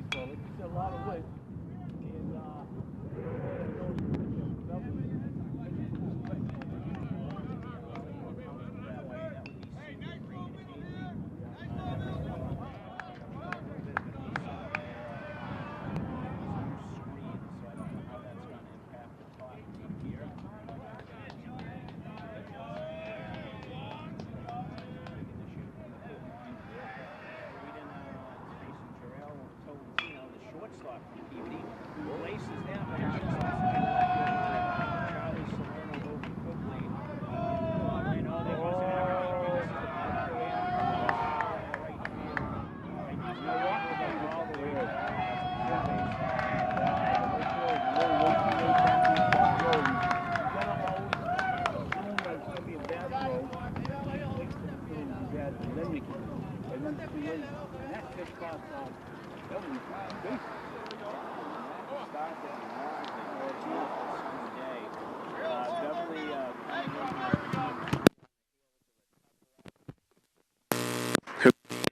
baseball. Like you said, a lot of width.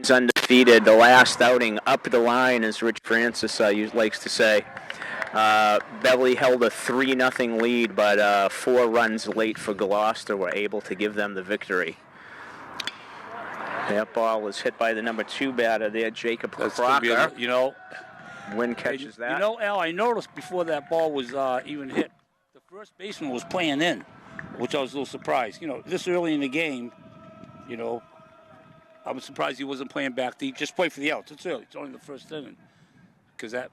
Undefeated the last outing up the line, as Rich Francis likes to say. Beverly held a 3-0 lead, but 4 runs late for Gloucester were able to give them the victory. That ball was hit by the number 2 batter there, Jacob Crocker. Wynn catches that. Al, I noticed before that ball was even hit, the first baseman was playing in, which I was a little surprised. This early in the game, I was surprised he wasn't playing back deep. Just play for the outs. It's early. It's only the first inning, because that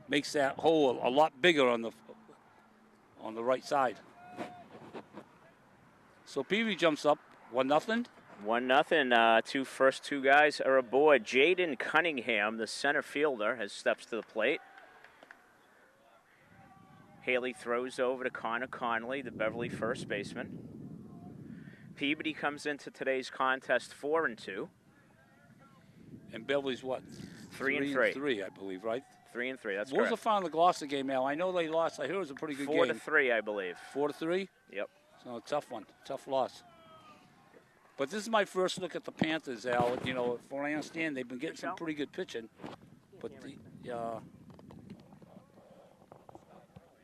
makes that hole a lot bigger on the right side. So Peavy jumps up 1-0. 1-0. First two guys are aboard. Jaden Cunningham, the center fielder, has steps to the plate. Haley throws over to Connor Conley, the Beverly first baseman. Peabody comes into today's contest 4-2. And Beverly's what? 3-3. 3, I believe, right? 3-3. That's correct. What was the final of the Gloucester game, Al? I know they lost. I heard it was a pretty good game. 4-3, I believe. 4-3? Yep. So a tough one. Tough loss. But this is my first look at the Panthers, Al. From what I understand, they've been getting some pretty good pitching. But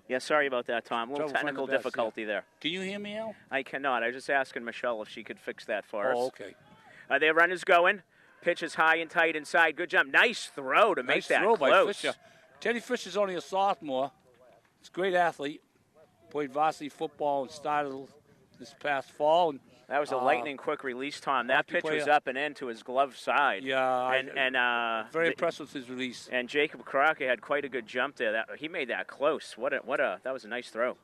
yeah, sorry about that, Tom. A little technical difficulty there. Can you hear me, Al? I cannot. I was just asking Michelle if she could fix that for us. Oh, okay. Their runners going. Pitch is high and tight inside. Good jump. Nice throw to make that close. By Fisher. Teddy Fisher's only a sophomore. He's a great athlete. Played varsity football and started this past fall. And that was a lightning quick release, Tom. That pitch was up and into his glove side. Yeah, and very impressed with his release. And Jacob Crocker had quite a good jump there. He made that close. That was a nice throw.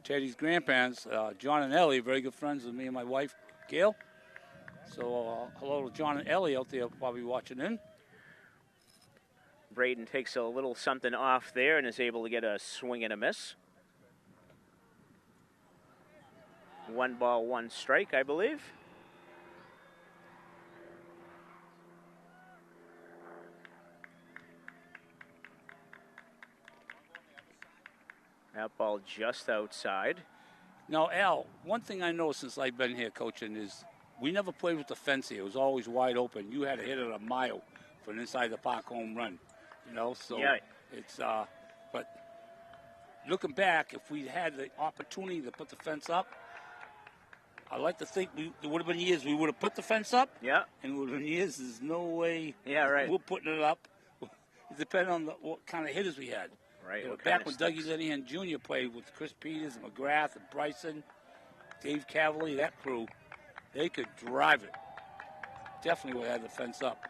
Teddy's grandparents, John and Ellie, very good friends with me and my wife, Gail. So hello to John and Ellie out there probably watching in. Braden takes a little something off there and is able to get a swing and a miss. 1 ball, 1 strike, I believe. That ball just outside. Now, Al, one thing I know since I've been here coaching is we never played with the fence here. It was always wide open. You had to hit it a mile for an inside the park home run. So yeah. It's but looking back, if we had the opportunity to put the fence up, I like to think there would have been years we would have put the fence up. Yeah. And would have been years there's no way. Yeah, right. We're putting it up. It depends on what kind of hitters we had. Right. Back when Dougie Zenihan Jr. played with Chris Peters and McGrath and Bryson, Dave Cavalier, that crew, they could drive it. Definitely would have had the fence up.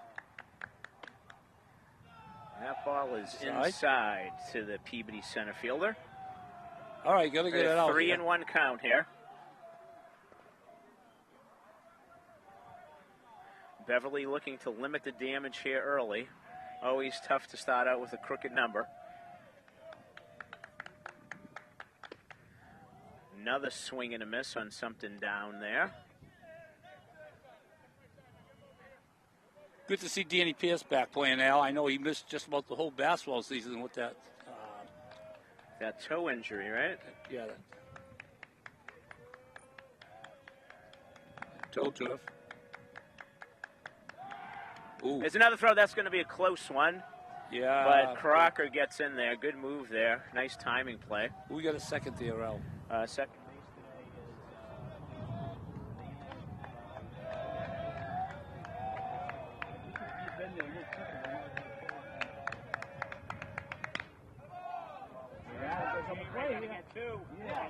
That ball is inside to the Peabody center fielder. All right, got to get it out. 3-1 count here. Beverly looking to limit the damage here early. Always tough to start out with a crooked number. Another swing and a miss on something down there. Good to see Danny Pierce back playing, Al. I know he missed just about the whole basketball season with that. That toe injury, right? Yeah. Toe turf. Ooh. There's another throw. That's going to be a close one. Yeah. But Crocker gets in there. Good move there. Nice timing play. We got a second there, Al. Second.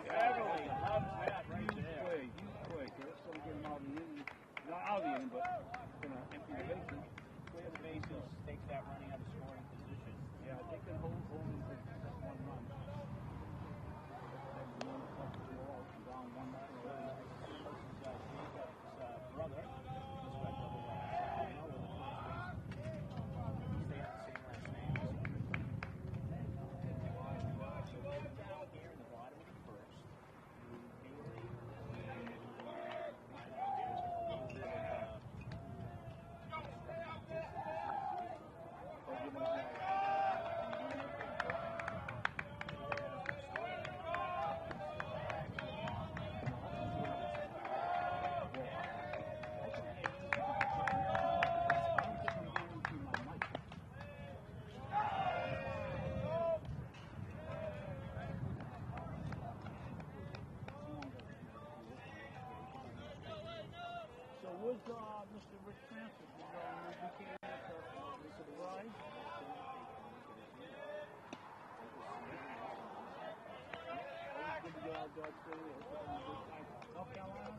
Beverly loves that right there. Huge play. It's going to get him out of the inning. Not out of the inning, but going to empty the bases. Clear the bases, takes that running out of scoring position. Yeah, they can hold only for one run. Down 1-0. Jacob's brother. Was Mr. Rick Francis became a surprise? North Carolina?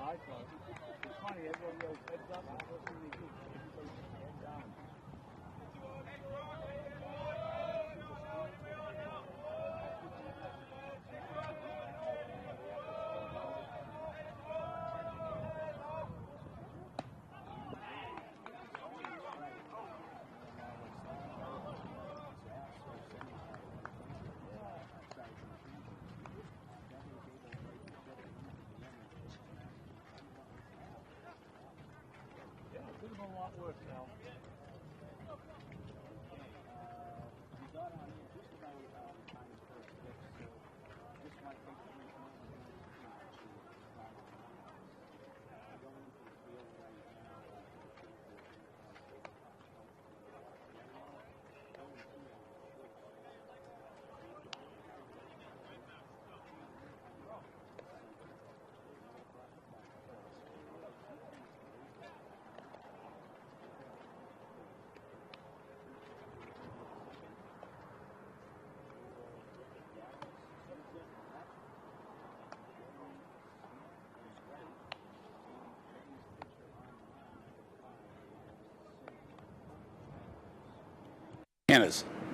I got it. It's funny, everybody goes heads up, and the first thing they do, everybody's head down. Could have been a lot worse now. We got on here just about time the first pitch, so this might take the first one. Going into the field right now.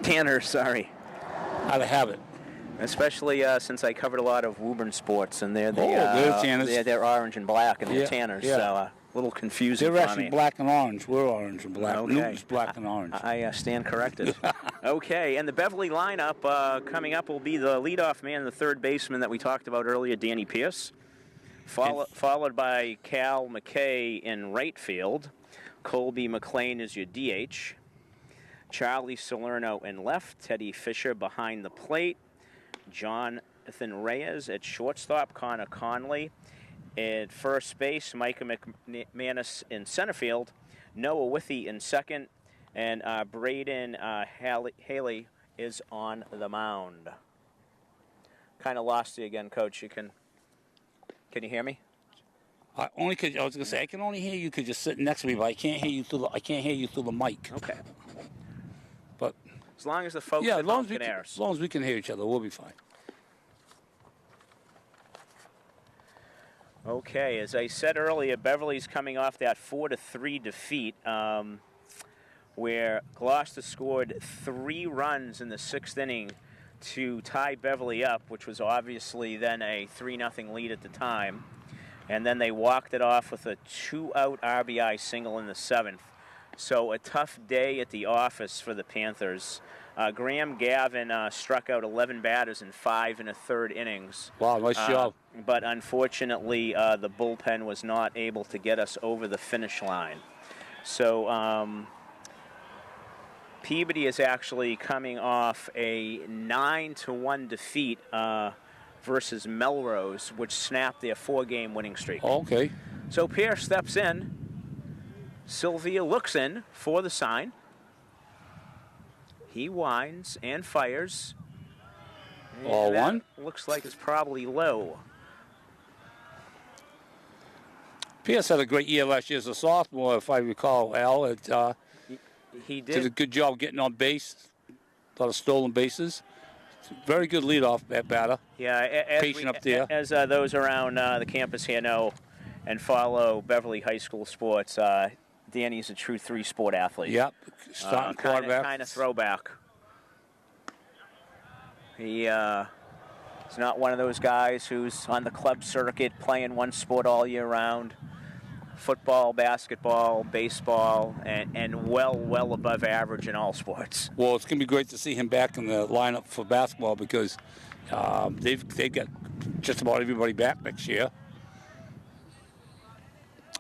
Tanner, sorry. How to have it. Especially since I covered a lot of Woburn sports, and they're Tanners. they're orange and black, and they're Yeah, Tanners, yeah. so a little confusing They're for actually me. black and orange. We're orange and black. Okay. Newton's black and orange. I stand corrected. Okay, and the Beverly lineup coming up will be the leadoff man, the third baseman that we talked about earlier, Danny Pierce, followed by Cal McKay in right field. Colby McLean is your DH. Charlie Salerno in left. Teddy Fisher behind the plate. Jonathan Reyes at shortstop. Connor Conley at first base. Micah McManus in center field. Noah Withy in second. And Braden Haley is on the mound. Kind of lost you again, Coach. Can you hear me? Only because I was gonna say I can only hear you because you're sitting next to me, but I can't hear you through the mic. Okay. But as long as the folks as at long home as we can hear each other, we'll be fine. Okay, as I said earlier, Beverly's coming off that 4-3 defeat, where Gloucester scored 3 runs in the 6th inning to tie Beverly up, which was obviously then a 3-0 lead at the time. And then they walked it off with a 2-out RBI single in the 7th. So a tough day at the office for the Panthers. Graham Gavin struck out 11 batters in 5 1/3 innings. Wow, nice job. But unfortunately, the bullpen was not able to get us over the finish line. So Peabody is actually coming off a 9-1 defeat versus Melrose, which snapped their 4-game winning streak. Okay. So Pierce steps in. Sylvia looks in for the sign. He winds and fires. Ball one. Looks like it's probably low. Pierce had a great year last year as a sophomore, if I recall, Al. He did a good job getting on base. A lot of stolen bases. Very good leadoff batter. Yeah, patient up there. As those around the campus here know and follow Beverly High School sports, Danny's a true 3-sport athlete. Yep, starting quarterback. Kind of throwback. He is not one of those guys who's on the club circuit playing one sport all year round. Football, basketball, baseball, and well above average in all sports. Well, it's going to be great to see him back in the lineup for basketball because they've got just about everybody back next year.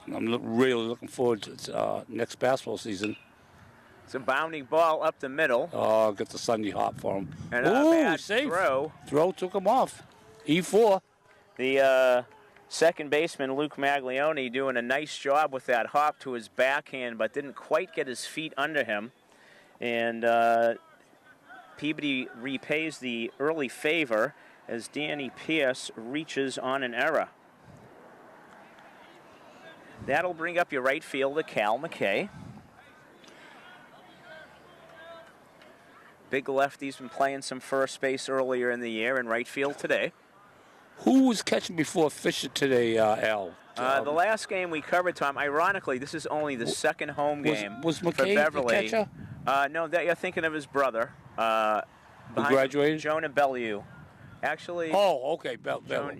I'm really looking forward to next basketball season. It's a bounding ball up the middle. Oh, got the Sunday hop for him. And a bad safe throw. Throw took him off. E4. The second baseman, Luke Maglione, doing a nice job with that hop to his backhand, but didn't quite get his feet under him. And Peabody repays the early favor as Danny Pierce reaches on an error. That'll bring up your right fielder, Cal McKay. Big lefty's been playing some first base earlier in the year in right field today. Who was catching before Fisher today, Al? The last game we covered, Tom, ironically, this is only the second home game was for McKay Beverly. The catcher? No, you're thinking of his brother. Who graduated? Jonah Bellew. Actually, okay.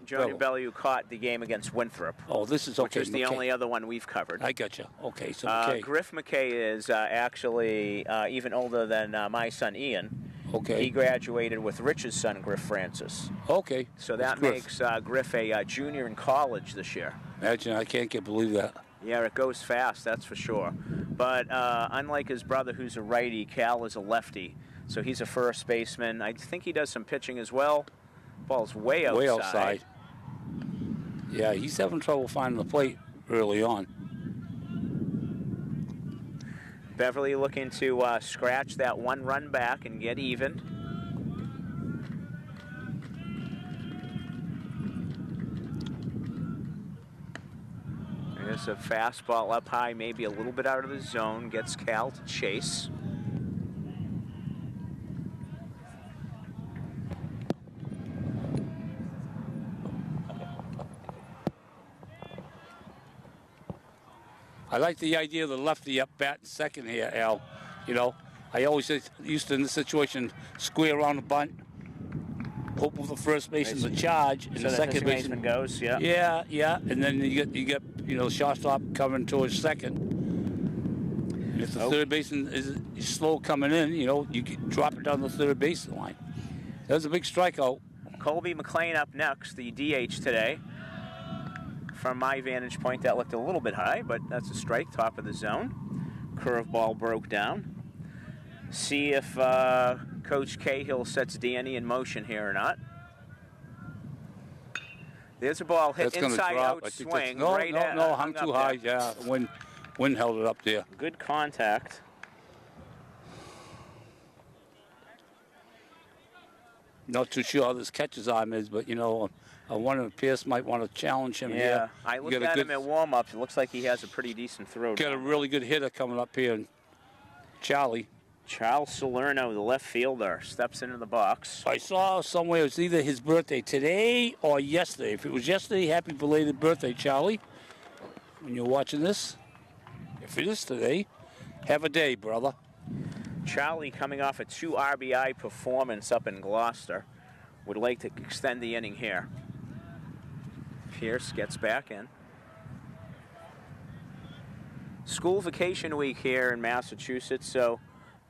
Jonah Bellew caught the game against Winthrop. Oh, this is okay. Which is the only other one we've covered. I got you. Okay, so McKay. Griff McKay is actually even older than my son Ian. Okay. He graduated with Rich's son, Griff Francis. Okay. So that makes Griff a junior in college this year. Imagine, I can't believe that. Yeah, it goes fast, that's for sure. But unlike his brother, who's a righty, Cal is a lefty. So he's a first baseman. I think he does some pitching as well. Ball's way outside. Way outside. Yeah, he's having trouble finding the plate early on. Beverly looking to scratch that one run back and get even. There's a fastball up high, maybe a little bit out of the zone, gets Cal to chase. I like the idea of the lefty up bat in second here, Al. You know, I always used to, in this situation, square around the bunt, hope for the first baseman's a charge, and so the second baseman goes, yeah. Yeah, and then you get shortstop coming towards second. And if the third baseman is slow coming in, you can drop it down the third baseline line. That was a big strikeout. Colby McLean up next, the DH today. From my vantage point, that looked a little bit high, but that's a strike, top of the zone. Curveball broke down. See if Coach Cahill sets Danny in motion here or not. There's a ball hit inside out swing. No, hung too high. Yeah, wind held it up there. Good contact. Not too sure how this catcher's arm is, but I wonder if Pierce might want to challenge him here. Yeah, I looked at him at warm-ups. It looks like he has a pretty decent throw. Got a really good hitter coming up here, Charlie. Charles Salerno, the left fielder, steps into the box. I saw somewhere it was either his birthday today or yesterday. If it was yesterday, happy belated birthday, Charlie. When you're watching this, if it is today, have a day, brother. Charlie, coming off a 2 RBI performance up in Gloucester, would like to extend the inning here. Pierce gets back in. School vacation week here in Massachusetts, so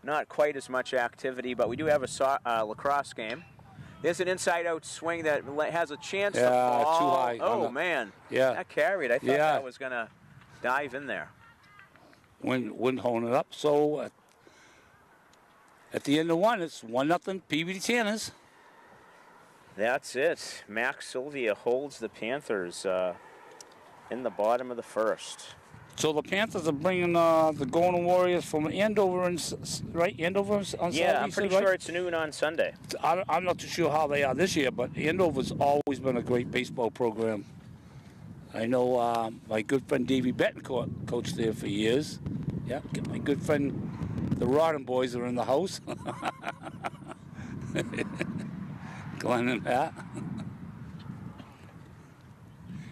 not quite as much activity, but we do have a lacrosse game. There's an inside-out swing that has a chance to fall. Too high. Oh, man. Yeah. That carried. I thought that was going to dive in there. Wouldn't hold it up. So at the end of one, it's 1-0 Peabody Tanners. That's it. Max Sylvia holds the Panthers in the bottom of the first. So the Panthers are bringing the Golden Warriors from Andover, Andover on Saturday? Yeah, I'm pretty sure it's noon on Sunday. I'm not too sure how they are this year, but Andover's always been a great baseball program. I know my good friend Davey Betancourt coached there for years. Yeah, my good friend, the Rodden boys are in the house. Glenn and Pat.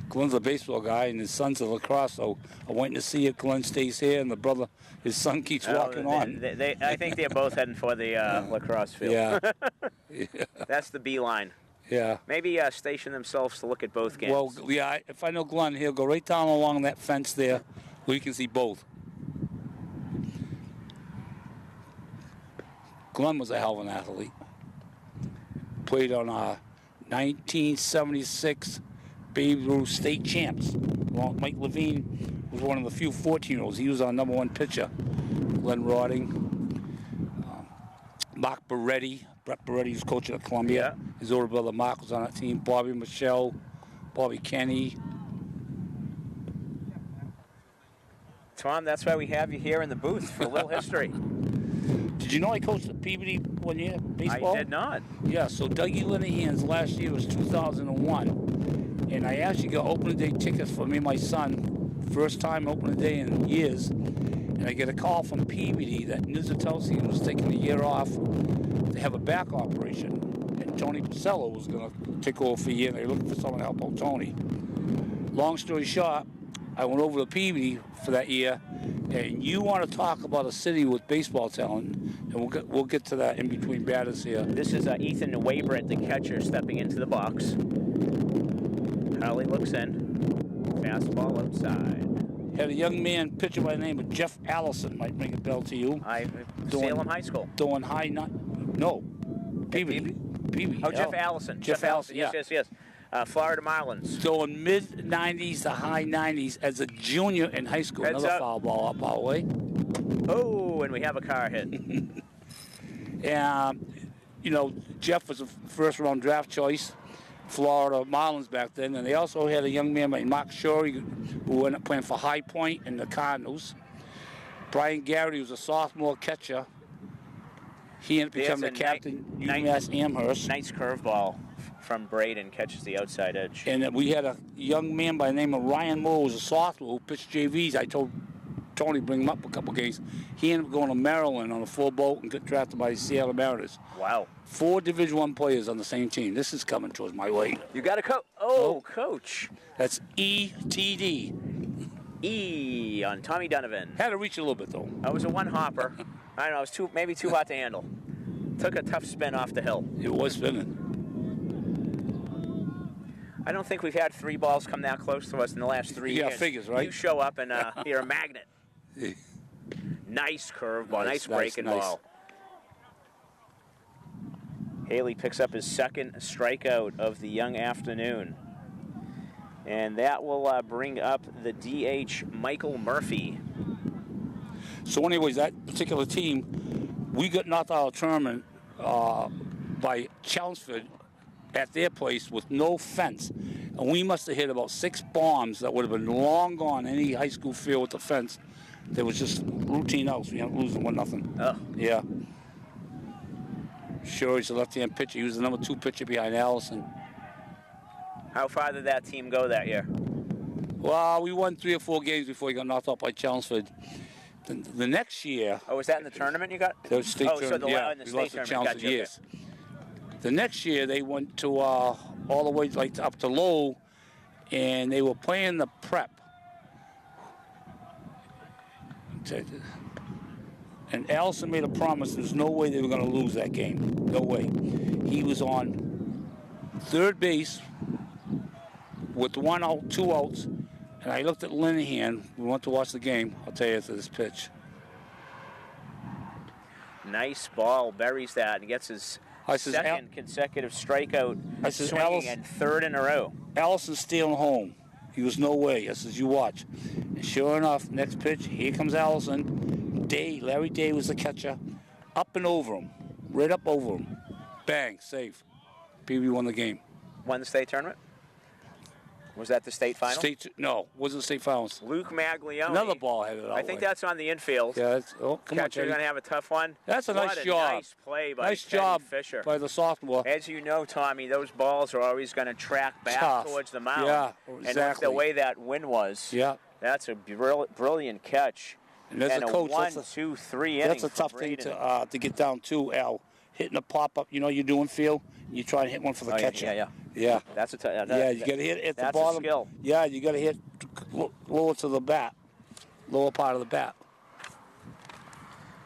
Glenn's a baseball guy, and his son's a lacrosse, so I'm waiting to see if Glenn stays here and his son keeps walking on. I think they're both heading for the lacrosse field. Yeah. That's the beeline. Yeah. Maybe station themselves to look at both games. Well, yeah, if I know Glenn, he'll go right down along that fence there where you can see both. Glenn was a hell of an athlete. Played on 1976 Babe Ruth state champs. Well, Mike Levine was one of the few 14-year-olds. He was our #1 pitcher. Glenn Rodding. Mark Beretti. Brett Beretti was coaching at Columbia. Yeah. His older brother Mark was on that team. Bobby Michelle. Bobby Kenny. Tom, that's why we have you here in the booth for a little history. Did you know I coached at Peabody one year, baseball? I did not. Yeah, so Dougie Linehan's last year was 2001. And I actually got opening day tickets for me and my son. First time opening day in years. And I get a call from Peabody that Nizitelsi was taking a year off to have a back operation. And Tony Pacello was going to take over for a year. And they were looking for someone to help out Tony. Long story short, I went over to Peabody for that year. And you want to talk about a city with baseball talent, and we'll get to that in between batters here. This is Ethan Waybert, the catcher, stepping into the box. Harley looks in. Fastball outside. Had a young man pitcher by the name of Jeff Allison, might ring a bell to you. Salem High School. Throwing high, Peabody. Peabody. Oh, Jeff Allison. Jeff Allison, yes. Florida Marlins. Throwing mid-90s to high 90s as a junior in high school. Heads Another up. foul ball up our way. Oh, and we have a car hit. And, Jeff was a first-round draft choice. Florida Marlins back then, and they also had a young man named Mark Shorey who ended up playing for High Point and the Cardinals. Brian Garrity was a sophomore catcher. He ended up becoming the captain, UMass Amherst. Nice curveball from Braden, catches the outside edge. And we had a young man by the name of Ryan Moore, who was a sophomore, who pitched JVs. I told Tony to bring him up a couple games. He ended up going to Maryland on a full boat and got drafted by the Seattle Mariners. Wow. 4 Division I players on the same team. This is coming towards my way. You got a coach. Oh, coach. That's ETD. E on Tommy Donovan. Had to reach a little bit, though. I was a one-hopper. I don't know, it was maybe too hot to handle. Took a tough spin off the hill. It was spinning. I don't think we've had 3 balls come that close to us in the last 3 years. Yeah, figures, right? You show up and you're a magnet. Nice curveball, nice breaking ball. Haley picks up his second strikeout of the young afternoon. And that will bring up the DH, Michael Murphy. So anyways, that particular team, we got knocked out of the tournament by Chelmsford at their place with no fence. And we must have hit about 6 bombs that would have been long gone any high school field with the fence. There was just routine outs. We ended up losing 1-0. Oh. Yeah. Sure, he's a left-hand pitcher. He was the #2 pitcher behind Allison. How far did that team go that year? Well, we won 3 or 4 games before he got knocked out by Chelmsford. The next year... Oh, was that in the tournament you got? That was state tournament. So in the state tournament. Gotcha, yes. The next year, they went to all the way up to Lowell, and they were playing the prep. And Allison made a promise there's no way they were going to lose that game. No way. He was on third base with 1 out, 2 outs, and I looked at Linehan. We went to watch the game. I'll tell you after this pitch. Nice ball, buries that, and gets his second consecutive strikeout, swinging and third in a row. Allison's stealing home. He was no way. I says, you watch. And sure enough, next pitch, here comes Allison. Larry Day was the catcher. Up and over him. Right up over him. Bang, safe. Peabody won the game. Won the state tournament? Was that the state final? No, wasn't state finals. Luke Maglione. Another ball headed out. I think that's on the infield. Yeah, Catcher's going to have a tough one. That's a nice job. Nice play by Teddy Fisher. By the sophomore. As you know, Tommy, those balls are always going to track back towards the mound. Yeah, exactly. And the way that wind was, that's a brilliant catch. And as a coach, 1, 2, 3 innings. That's a tough thing to get down to, Al. Hitting a pop-up, you're doing field, you try to hit one for the catcher. Yeah. That's you got to hit at the bottom. That's a skill. Yeah, you got to hit lower to the bat, lower part of the bat.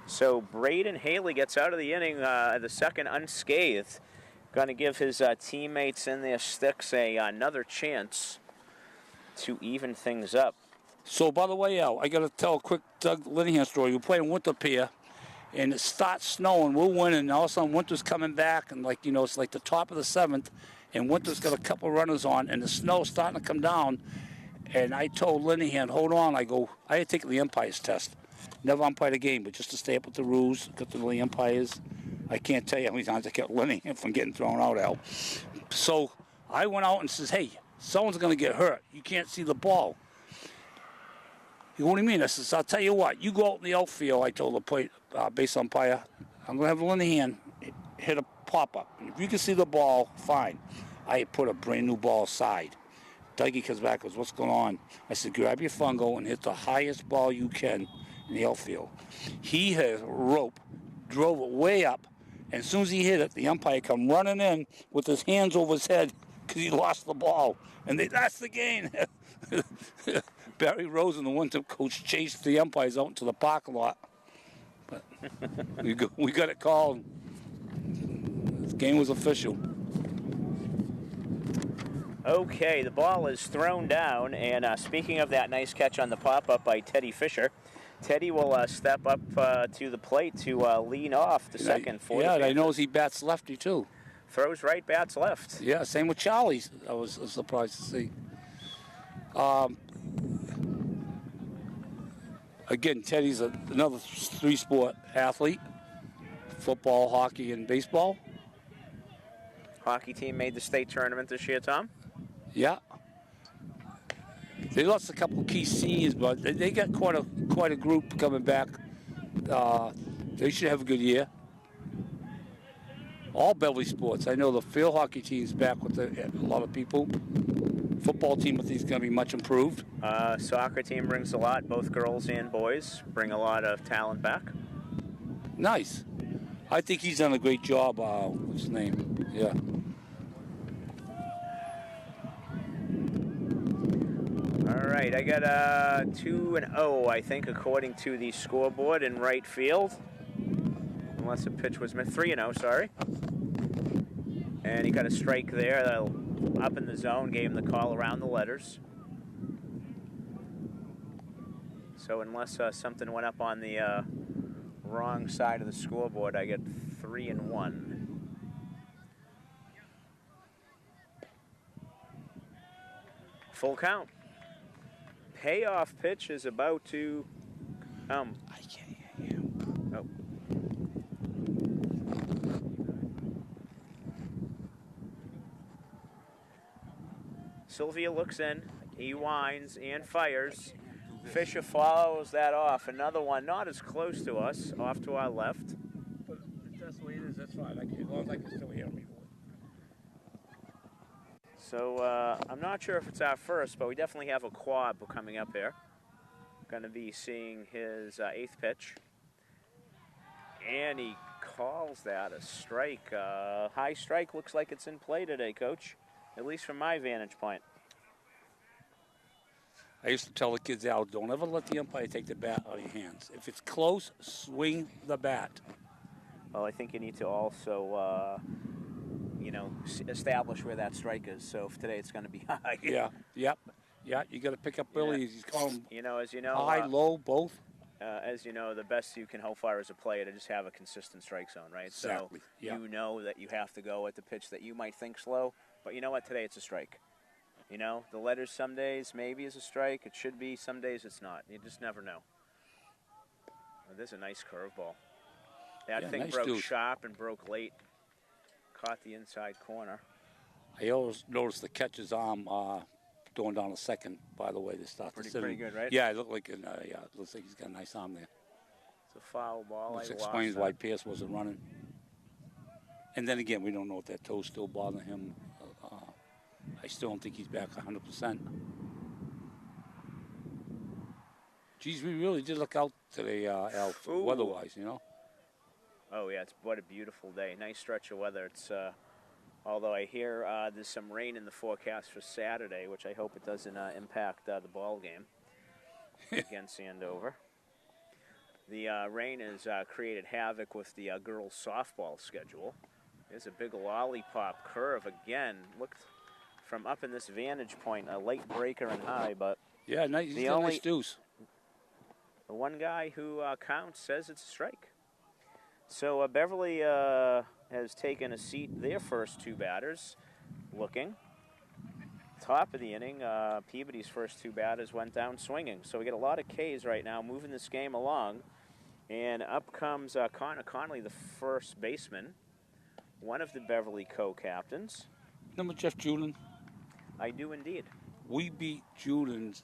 So Braden Haley gets out of the inning, the second unscathed. Going to give his teammates in their sticks another chance to even things up. So, by the way, Al, I got to tell a quick Doug Linehan story. We're playing Winter Pier. And it starts snowing. We're winning. And all of a sudden, Winter's coming back. And, it's like the top of the 7th. And Winter's got a couple runners on. And the snow's starting to come down. And I told Linehan, hold on. I had taken the umpires test. Never umpired a game, but just to stay up with the rules, got to know the umpires. I can't tell you how many times I kept Linehan from getting thrown out, Al. So I went out and says, hey, someone's going to get hurt. You can't see the ball. He goes, what do you mean? I says, I'll tell you what. You go out in the outfield, I told the base umpire. I'm going to have Linehan hit a pop-up. If you can see the ball, fine. I put a brand-new ball aside. Dougie comes back and goes, what's going on? I said, grab your fungo and hit the highest ball you can in the outfield. He had a rope, drove it way up, and as soon as he hit it, the umpire come running in with his hands over his head because he lost the ball. And that's the game. Barry Rosen, the one-time coach, chased the umpires out into the parking lot. But we got it called. This game was official. Okay, the ball is thrown down, and speaking of that nice catch on the pop-up by Teddy Fisher, Teddy will step up to the plate to lean off the second for the Panthers. I know he bats lefty, too. Throws right, bats left. Yeah, same with Charlie. I was surprised to see. Again, Teddy's another three-sport athlete. Football, hockey, and baseball. Hockey team made the state tournament this year, Tom? Yeah. They lost a couple of key seniors, but they got quite a group coming back. They should have a good year. All Beverly sports. I know the field hockey team's back with a lot of people. Football team, I think, is going to be much improved. Soccer team brings a lot. Both girls and boys bring a lot of talent back. Nice. I think he's done a great job. What's his name? Yeah. All right, I got 2-0, I think, according to the scoreboard in right field. Unless a pitch was missed. 3-0, sorry. And he got a strike there. Up in the zone, gave him the call around the letters. So unless something went up on the wrong side of the scoreboard, I get 3-1. Full count. Payoff pitch is about to come. I can't hear you. Oh. Sylvia looks in, he winds and fires. Fisher follows that off. Another one, not as close to us, off to our left. But if that's the way it is, that's fine. As long as I can still hear me. So I'm not sure if it's our first, but we definitely have a quad coming up here. Going to be seeing his 8th pitch. And he calls that a strike. High strike, looks like it's in play today, Coach. At least from my vantage point. I used to tell the kids out, don't ever let the umpire take the bat out of your hands. If it's close, swing the bat. Well, I think you need to also, establish where that strike is. So if today it's going to be high. Yeah, you got to pick up early. He's calling as you know. High, low, both. as you know, the best you can hope for as a player to just have a consistent strike zone, right? Exactly. So Yeah. you know that you have to go at the pitch that you might think slow, but you know what? Today it's a strike. You know, the letters some days maybe is a strike. It should be. Some days it's not. You just never know. Oh, there's a nice curveball. That thing nice broke deuce. sharp and broke late. Caught the inside corner. I always noticed the catcher's arm going down a second, by the way, to start the Pretty good, right? Yeah, it looked like, it looks like he's got a nice arm there. It's a foul ball. Which I explains lost why that. Pierce wasn't running. And then again, we don't know if that toe's still bothering him. I still don't think he's back 100%. Geez, we really did look out today, Al, Ooh. weather-wise, you know? Oh, yeah, what a beautiful day. Nice stretch of weather. It's although I hear there's some rain in the forecast for Saturday, which I hope it doesn't impact the ball game against Andover. The rain has created havoc with the girls' softball schedule. There's a big lollipop curve again. Looked from up in this vantage point, a late breaker and high, but yeah, nice. He's got nice deuce. The one guy who counts says it's a strike. So Beverly has taken a seat. Their first two batters looking. Top of the inning, Peabody's first two batters went down swinging. So we get a lot of Ks right now moving this game along. And up comes Connor Conley, the first baseman, one of the Beverly co-captains. Remember Jeff Julin? I do indeed. We beat Julin's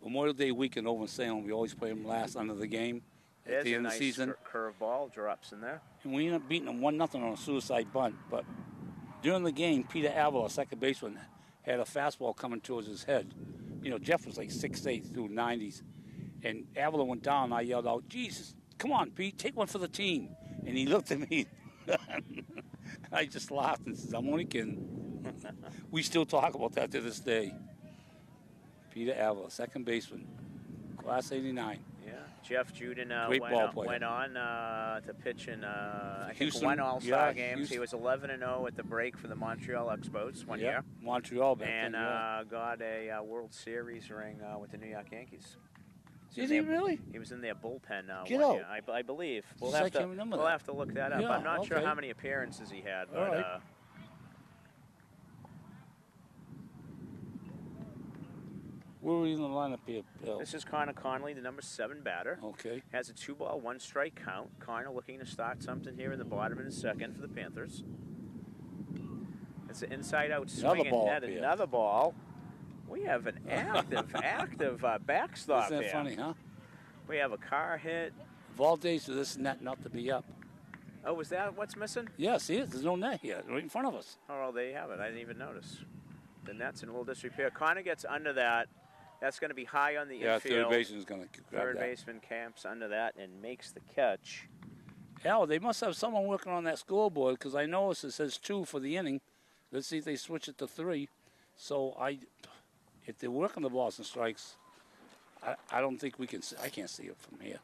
Memorial Day weekend over in Salem. We always play him last under the game at the end of the season. There's a nice curveball drops in there. And we ended up beating them 1-0 on a suicide bunt. But during the game, Peter Avila, second baseman, had a fastball coming towards his head. You know, Jeff was like 6'8", through 90s. And Avila went down, and I yelled out, Jesus, come on, Pete, take one for the team. And he looked at me. I just laughed and said, I'm only kidding. We still talk about that to this day. Peter Avila, second baseman, class 89. Yeah, Jeff Juden went on to pitch in, I think, one All-Star games. Houston. He was 11-0 at the break for the Montreal Expos one year. Montreal back and then, got a World Series ring with the New York Yankees. Did he really? He was in their bullpen Get one out. year, I believe. We'll I have can't remember we'll that. have to look that up. Yeah, I'm not sure okay. how many appearances he had, but All right. Where are we in the lineup here, Bill? This is Connor Conley, the number 7 batter. Okay. Has a 2-ball, 1-strike count. Connor looking to start something here in the bottom of the second for the Panthers. It's an inside-out swing and net. Another ball. We have an active backstop Isn't that here. funny, huh? We have a car hit. Valdez to this net not to be up. Oh, is that what's missing? Yeah, see it? There's no net here, right in front of us. Oh, well, there you have it. I didn't even notice. The net's in a little disrepair. Connor gets under that. That's going to be high on the infield. Third baseman's going to grab Third that. baseman camps under that and makes the catch. Al, they must have someone working on that scoreboard because I noticed it says 2 for the inning. Let's see if they switch it to 3. So if they're working the balls and strikes, I don't think we can. I can't see it from here.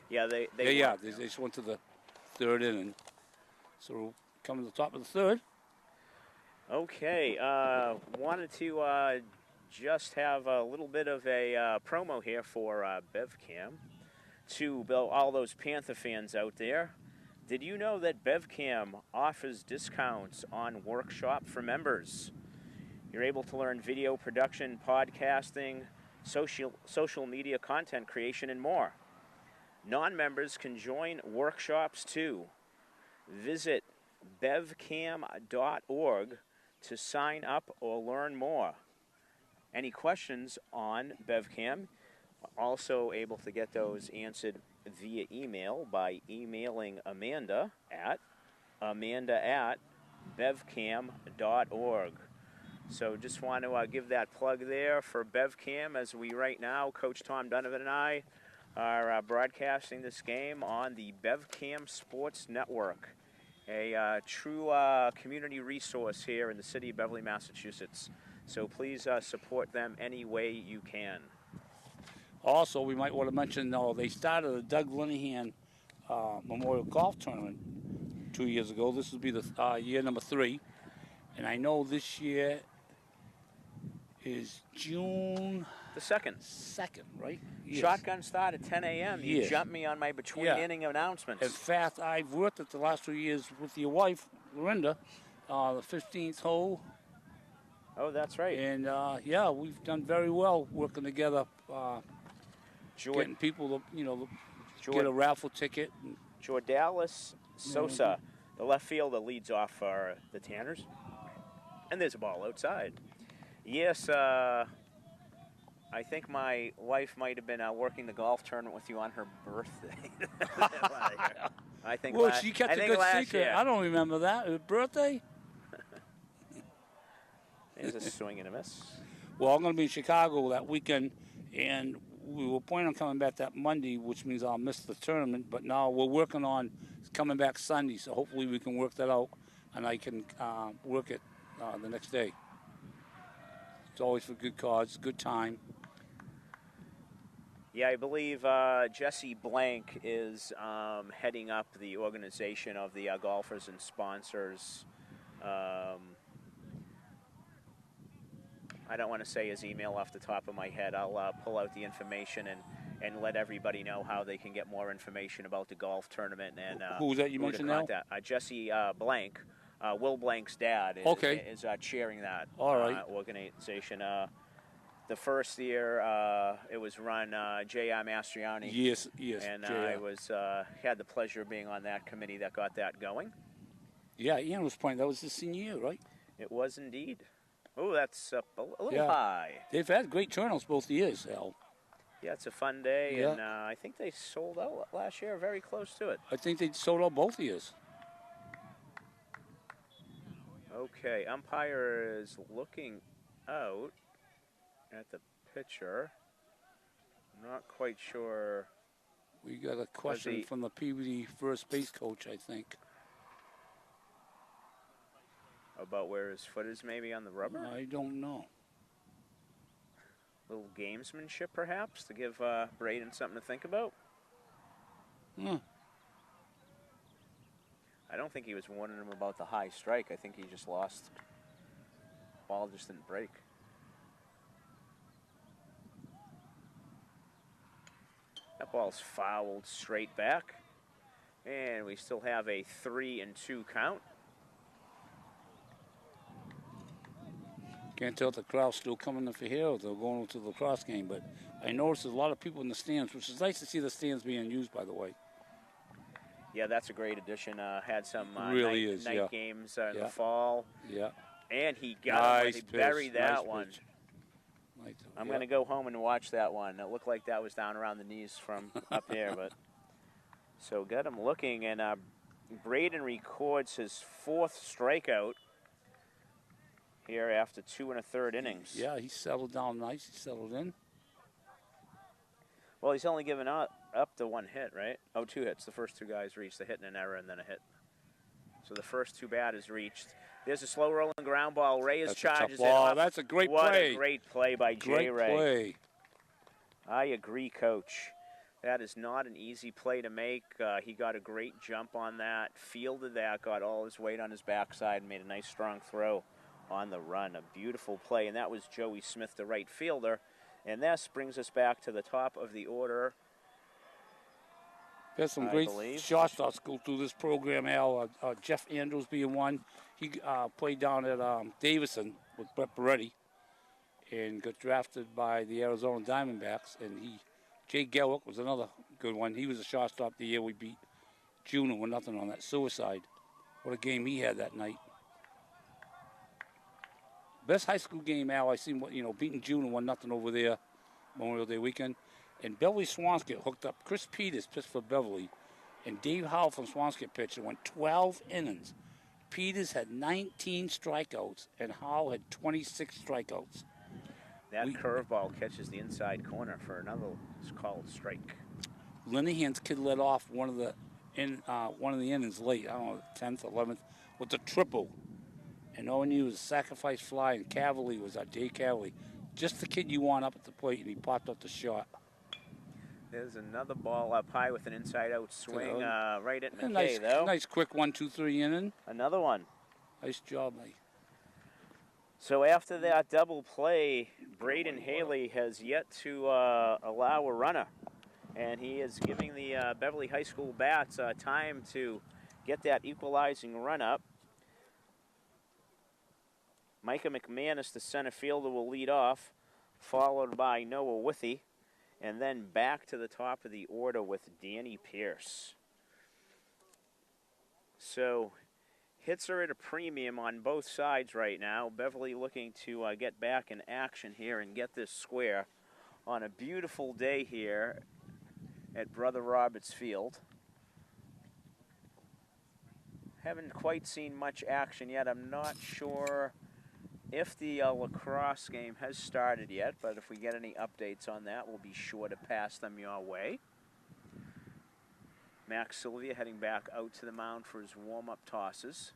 Yeah, they just went to the third inning. So we'll come to the top of the third. Okay, wanted to just have a little bit of a promo here for BevCam. To all those Panther fans out there, did you know that BevCam offers discounts on workshop for members? You're able to learn video production, podcasting, social media content creation, and more. Non-members can join workshops too. Visit bevcam.org to sign up or learn more. Any questions on BevCam? Also able to get those answered via email by emailing Amanda at bevcam.org. So just want to give that plug there for BevCam as we right now, Coach Tom Donovan and I, are broadcasting this game on the BevCam Sports Network, a true community resource here in the city of Beverly, Massachusetts. So please support them any way you can. Also, we might want to mention, they started the Doug Linehan Memorial Golf Tournament 2 years ago. This will be the year number 3. And I know this year is June The 2nd. 2nd, right? Yes. Shotgun start at 10 a.m. You Yes. jumped me on my between-inning announcements. In fact, I've worked it the last 2 years with your wife, Lorinda, the 15th hole. Oh, that's right. And, yeah, we've done very well working together, getting people to, get a raffle ticket. Jordalis Sosa, the left fielder, leads off for the Tanners. And there's a ball outside. Yes, I think my wife might have been working the golf tournament with you on her birthday. I think. Well, she kept a good secret. Year. I don't remember that. Her birthday? There's a swing and a miss. Well, I'm going to be in Chicago that weekend, and we were planning on coming back that Monday, which means I'll miss the tournament. But now we're working on coming back Sunday, so hopefully we can work that out, and I can work it the next day. It's always for good cause, good time. Yeah, I believe Jesse Blank is heading up the organization of the golfers and sponsors. I don't want to say his email off the top of my head. I'll pull out the information and let everybody know how they can get more information about the golf tournament. And who was that you mentioned now? Jesse Blank, Will Blank's dad, is chairing that organization. The first year it was run J.R. Mastriani. Yes. And I had the pleasure of being on that committee that got that going. Yeah, Ian was playing. That was his senior year, right? It was indeed. Oh, that's up a little high. They've had great turnouts both years, Al. Yeah, it's a fun day, and I think they sold out last year, very close to it. I think they sold out both years. Okay, umpire is looking out at the pitcher. I'm not quite sure. We got a question from the Peabody first base coach, I think. About where his foot is maybe on the rubber? I don't know. Little gamesmanship, perhaps, to give Braden something to think about? Hmm. I don't think he was warning him about the high strike. I think he just lost. Ball just didn't break. That ball's fouled straight back. And we still have a 3-2 count. Can't tell if the crowd's still coming in for here or they're going to the lacrosse game, but I noticed there's a lot of people in the stands, which is nice to see the stands being used, by the way. Yeah, that's a great addition. Had some night games in the fall. Yeah. And he got him. He buried that one. I'm going to go home and watch that one. It looked like that was down around the knees from up here. But so got him looking, and Braden records his 4th strikeout here after 2 1/3 innings. Yeah, he settled down nice. He settled in. Well, he's only given up to 1 hit, right? Oh, 2 hits. The first 2 guys reached a hit and an error and then a hit. So the first 2 batters reached. There's a slow rolling ground ball. Reyes charges it up. That's a great play. What a great play by J. Ray. Great play. I agree, Coach. That is not an easy play to make. He got a great jump on that, fielded that, got all his weight on his backside, and made a nice strong throw on the run. A beautiful play, and that was Joey Smith, the right fielder. And this brings us back to the top of the order. There's some great shortstops go through this program, Al. Jeff Andrews being one. He played down at Davison with Brett Peabody and got drafted by the Arizona Diamondbacks. And Jay Gelwick was another good one. He was a shortstop the year we beat Juneau 1-0 on that suicide. What a game he had that night. Best high school game, Al, I seen, beating Juneau 1-0 over there Memorial Day weekend. And Beverly Swanscott hooked up. Chris Peters pitched for Beverly. And Dave Howell from Swanscott pitched and went 12 innings. Peters had 19 strikeouts, and Howell had 26 strikeouts. That curveball catches the inside corner for another called strike. Linehan's kid led off one of the innings late. I don't know, 10th, 11th, with the triple. And all he knew was a sacrifice fly, and Cavalier was Dave Cavalier. Just the kid you want up at the plate, and he popped up the shot. There's another ball up high with an inside-out swing right at McKay, Nice quick 1-2-3 inning. Another one. Nice job, mate. So after that double play, Braden Haley has yet to allow a runner. And he is giving the Beverly High School bats time to get that equalizing run up. Micah McManus, the center fielder, will lead off, followed by Noah Withy, and then back to the top of the order with Danny Pierce. So hits are at a premium on both sides right now. Beverly looking to get back in action here and get this square on a beautiful day here at Brother Roberts Field. Haven't quite seen much action yet. I'm not sure if the lacrosse game has started yet, but if we get any updates on that, we'll be sure to pass them your way. Max Sylvia heading back out to the mound for his warm-up tosses.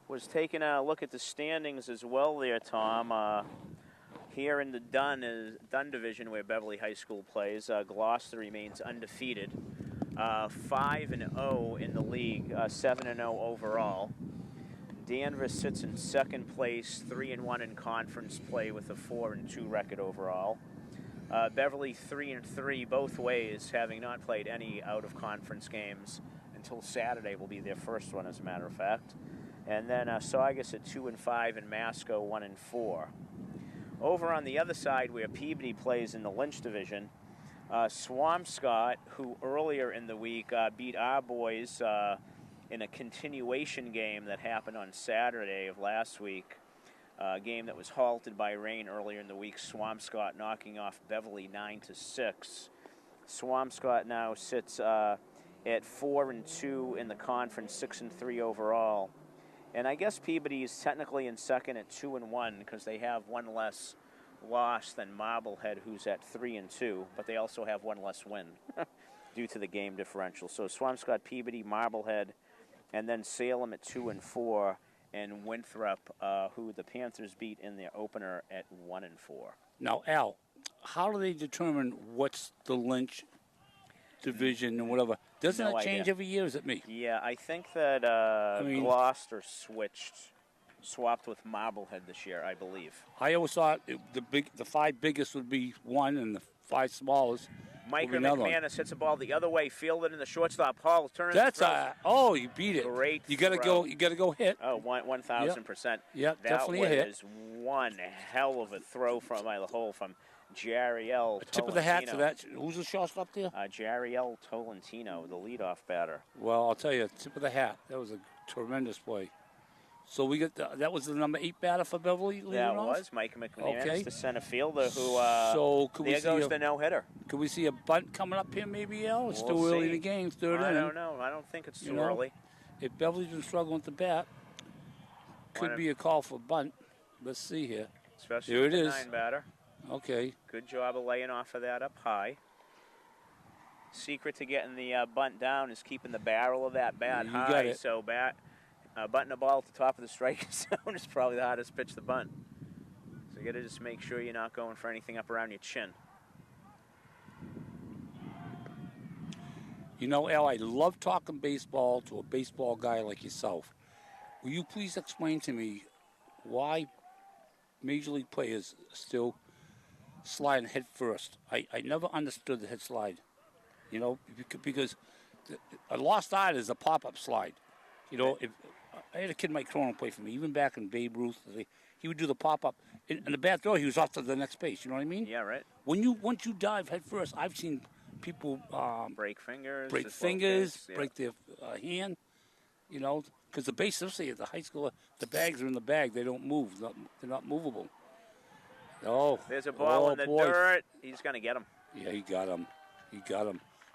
Was taking a look at the standings as well there, Tom. Here in the Dunn division where Beverly High School plays, Gloucester remains undefeated. 5-0 in the league, 7-0 overall. Danvers sits in second place, 3-1 in conference play with a 4-2 record overall. Beverly 3-3 both ways, having not played any out-of-conference games until Saturday will be their first one, as a matter of fact. And then Saugus at 2-5 and Masco 1-4. Over on the other side, where Peabody plays in the Lynch division, Swampscott, who earlier in the week beat our boys in a continuation game that happened on Saturday of last week, a game that was halted by rain earlier in the week. Swampscott knocking off Beverly 9-6. Swampscott now sits at 4-2 in the conference, 6-3 overall. And I guess Peabody is technically in second at 2-1 because they have one less loss than Marblehead, who's at 3-2, but they also have one less win due to the game differential. So Swampscott, Peabody, Marblehead, and then Salem at 2-4, and Winthrop, who the Panthers beat in their opener at 1-4. Now, Al, how do they determine what's the Lynch division and whatever? Doesn't it change every year? Is it me? Yeah, I think that Gloucester swapped with Marblehead this year, I believe. I always thought the five biggest would be one, and the five smallest. Micah McManus hits a ball the other way, fielded in the shortstop. Hall turns. That's you beat it. Great. You got to go. You got to go hit. Oh, 1,000%. Yep, definitely a hit. That was one hell of a throw from the hole from Jariel. Tip of the hat to that. Who's the shortstop there? Jariel Tolentino, the leadoff batter. Well, I'll tell you, tip of the hat. That was a tremendous play. So we got that was the number 8 batter for Beverly. That was Micah McManus, the center fielder, who. So there goes the no-hitter. Could we see a bunt coming up here, maybe, Al? It's We'll too early see. in the game, third I inning. don't know. I don't think it's too early. If Beverly's been struggling with the bat, could be a call for bunt. Let's see here. Especially there with it the is. 9 batter. Okay. Good job of laying off of that up high. Secret to getting the bunt down is keeping the barrel of that bat high. Got it. So butting the ball at the top of the strike zone is probably the hardest pitch to bunt. So you got to just make sure you're not going for anything up around your chin. You know, Al, I love talking baseball to a baseball guy like yourself. Will you please explain to me why Major League players still slide head first? I never understood the head slide, because a lost art is a pop-up slide. If I had a kid, Mike Cronin, play for me, even back in Babe Ruth, he would do the pop-up. In the bad throw, he was off to the next base, you know what I mean? Yeah, right. Once you dive head first, I've seen people break fingers, break their hand, because the base, especially at the high school, the bags are in the bag. They don't move. They're not movable. Oh, there's a ball in the dirt. He's going to get him. Yeah, he got him.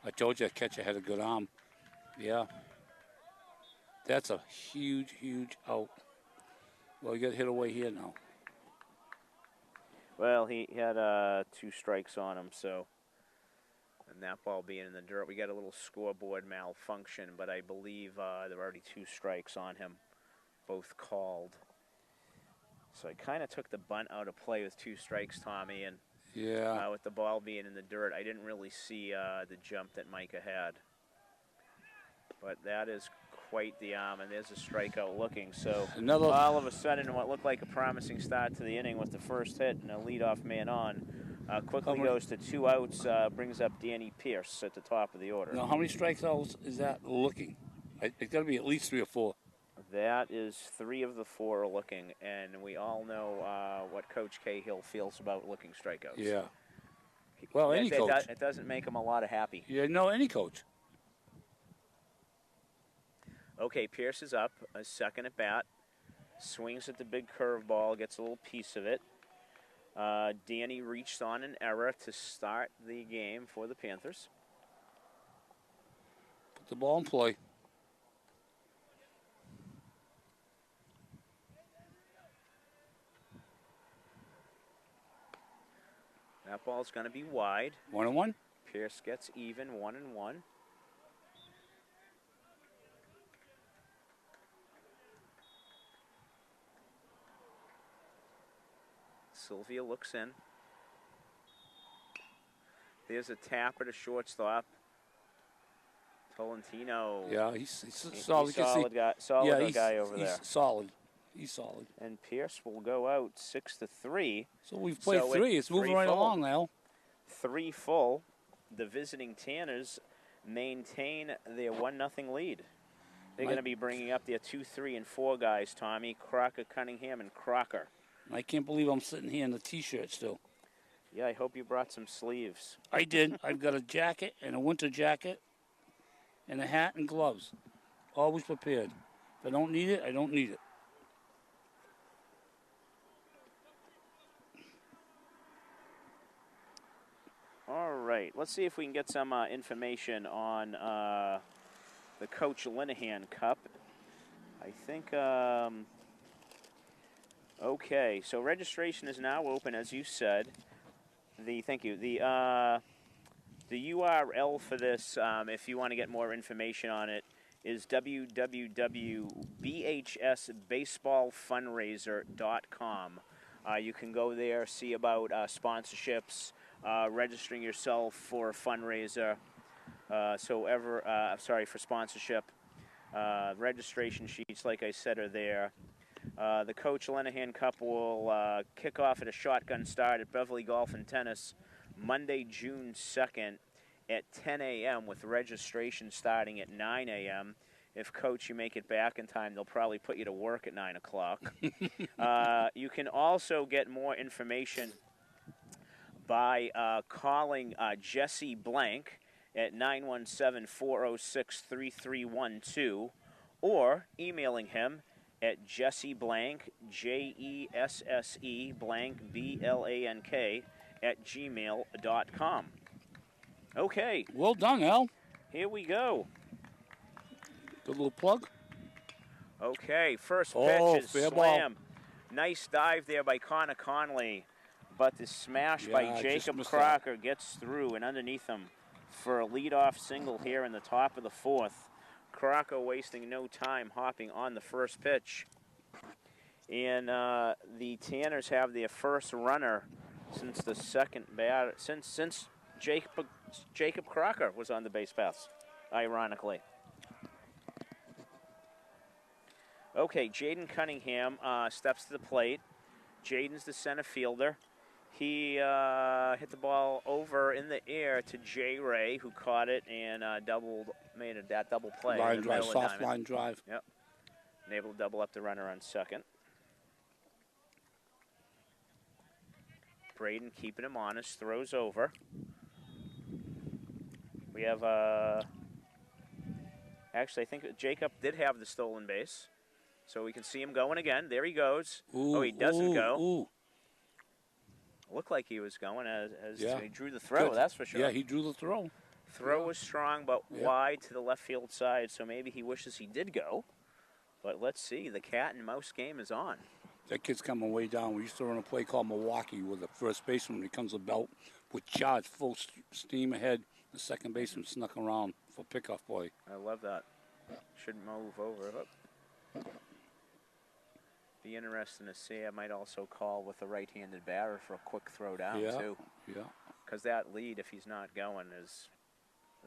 I told you that catcher had a good arm. Yeah. That's a huge, huge out. Well, he got hit away here now. Well, he had 2 strikes on him, so... And that ball being in the dirt, we got a little scoreboard malfunction, but I believe there were already 2 strikes on him, both called. So I kind of took the bunt out of play with 2 strikes, Tommy, and with the ball being in the dirt, I didn't really see the jump that Micah had. But that is quite the arm, and there's a strikeout looking. So Another. all of a sudden, what looked like a promising start to the inning with the first hit and a leadoff man on, quickly goes to 2 outs, brings up Danny Pierce at the top of the order. Now, how many strikeouts is that looking? It's got to be at least 3 or 4. That is 3 of the 4 are looking, and we all know what Coach Cahill feels about looking strikeouts. Yeah. Well, any coach. It doesn't make him a lot of happy. Yeah, no, any coach. Okay, Pierce is up, a second at bat, swings at the big curveball, gets a little piece of it. Danny reached on an error to start the game for the Panthers. Put the ball in play. That ball's going to be wide. 1-1. Pierce gets even, 1-1. Sylvia looks in. There's a tapper to shortstop. Tolentino. Yeah, he's solid. Solid guy over there. He's solid. He's solid. And Pierce will go out 6-3. So we've played 3. It's moving right along now. 3 full. The visiting Tanners maintain their 1-0 lead. They're going to be bringing up their 2, 3, and 4 guys, Tommy, Crocker, Cunningham, and Crocker. I can't believe I'm sitting here in the T-shirt still. Yeah, I hope you brought some sleeves. I did. I've got a jacket and a winter jacket and a hat and gloves. Always prepared. If I don't need it, I don't need it. All right, let's see if we can get some information on the Coach Linehan Cup. I think, okay, so registration is now open, as you said. Thank you. The URL for this, if you want to get more information on it, is www.bhsbaseballfundraiser.com. You can go there, see about sponsorships, registering yourself for a fundraiser, for sponsorship. Registration sheets, like I said, are there. The Coach Linehan Cup will kick off at a shotgun start at Beverly Golf and Tennis Monday, June 2nd at 10 a.m. with registration starting at 9 a.m. If, Coach, you make it back in time, they'll probably put you to work at 9 o'clock. You can also get more information by calling Jesse Blank at 917-406-3312 or emailing him at Jesse Blank, Jesse Blank, BLANK, at gmail.com. Okay. Well done, Al. Here we go. Good little plug. Okay, first pitch is fair slam. Ball. Nice dive there by Connor Conley, but the smash by Jacob Crocker gets through and underneath him for a leadoff single here in the top of the 4th. Crocker wasting no time hopping on the first pitch. And the Tanners have their first runner since the second batter, since Jacob Crocker was on the base paths, ironically. Okay, Jaden Cunningham steps to the plate. Jaden's the center fielder. He hit the ball over in the air to Jay Ray, who caught it and made that double play. Line drive, soft line drive. Yep. And able to double up the runner on second. Braden keeping him honest, throws over. We have, actually, I think Jacob did have the stolen base. So we can see him going again. There he goes. Ooh, he doesn't go. Ooh. Looked like he was going as yeah. He drew the throw, Good. That's for sure. Yeah, he drew the throw. Throw was strong, but wide to the left field side, so maybe he wishes he did go. But let's see. The cat and mouse game is on. That kid's coming way down. We used to run a play called Milwaukee with the first baseman when he comes about with charge full steam ahead. The second baseman snuck around for pickoff play. I love that. Should move over. Be interesting to see. I might also call with a right-handed batter for a quick throw down, too. Yeah. Because that lead, if he's not going, is,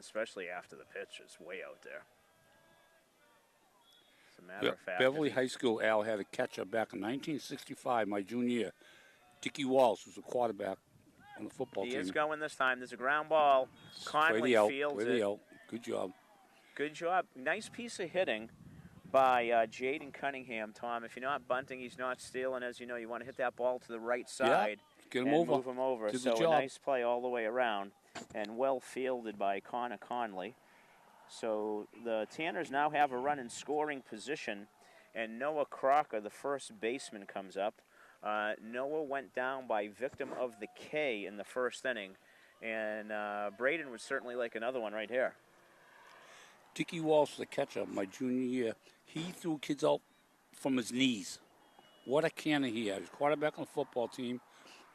especially after the pitch, is way out there. As a matter of fact, Beverly High School, Al, had a catcher back in 1965, my junior year. Dickie Walsh was a quarterback on the football team. He is going this time. There's a ground ball. Conley fields it. Good job. Good job. Nice piece of hitting by Jaden Cunningham, Tom. If you're not bunting, he's not stealing. As you know, you want to hit that ball to the right side get him and over. move him over. Did So the a job. nice play all the way around and well fielded by Connor Conley. So the Tanners now have a run in scoring position, and Noah Crocker, the first baseman, comes up. Noah went down by victim of the K in the first inning, and Braden would certainly like another one right here. Dickie Walsh, the catcher, my junior year, he threw kids out from his knees. What a cannon he had. He was quarterback on the football team.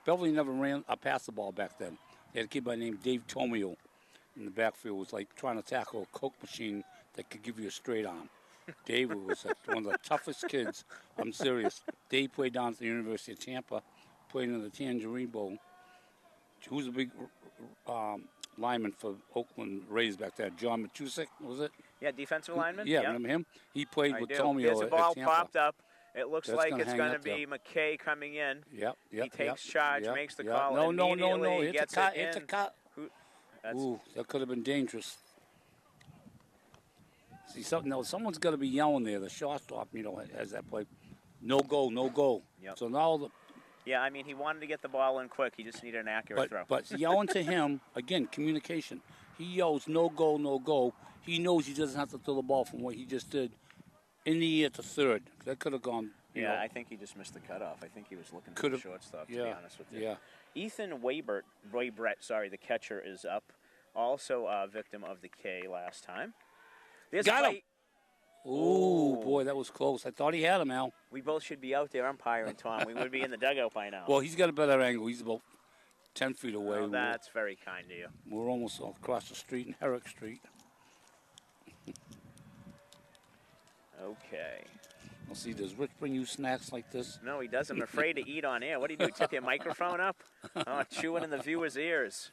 Beverly never ran a pass the ball back then. They had a kid by the name Dave Tomio in the backfield. It was like trying to tackle a Coke machine that could give you a straight arm. Dave was one of the toughest kids. I'm serious. Dave played down at the University of Tampa, played in the Tangerine Bowl. Who's a big lineman for Oakland Rays back there? John Matusik, was it? Yeah, defensive lineman? Yeah, remember him? He played with Tomio There's a ball at Tampa. popped up. It looks like it's going to there. be McKay coming in. Yep. He takes charge, makes the call. No. Immediately It's gets a cut. it in. It's a cut. Ooh, that could have been dangerous. See, someone's got to be yelling there. The shortstop, has that play. No goal, no goal. Yep. So now Yeah, I mean, he wanted to get the ball in quick. He just needed an accurate throw. But yelling to him, again, communication. He yells, no goal, no goal. He knows he doesn't have to throw the ball from what he just did in the air to third. That could have gone, I think he just missed the cutoff. I think he was looking for the shortstop, to be honest with you. Yeah. Ethan Waybrett, the catcher, is up. Also a victim of the K last time. Got him! Ooh, boy, that was close. I thought he had him, Al. We both should be out there umpiring, Tom. We would be in the dugout by now. Well, he's got a better angle. He's about 10 feet away. Oh, that's very kind of you. We're almost across the street in Herrick Street. Okay. I'll see, does Rich bring you snacks like this? No, he doesn't. I'm afraid to eat on air. What do you do, tip your microphone up? Oh, chewing in the viewer's ears.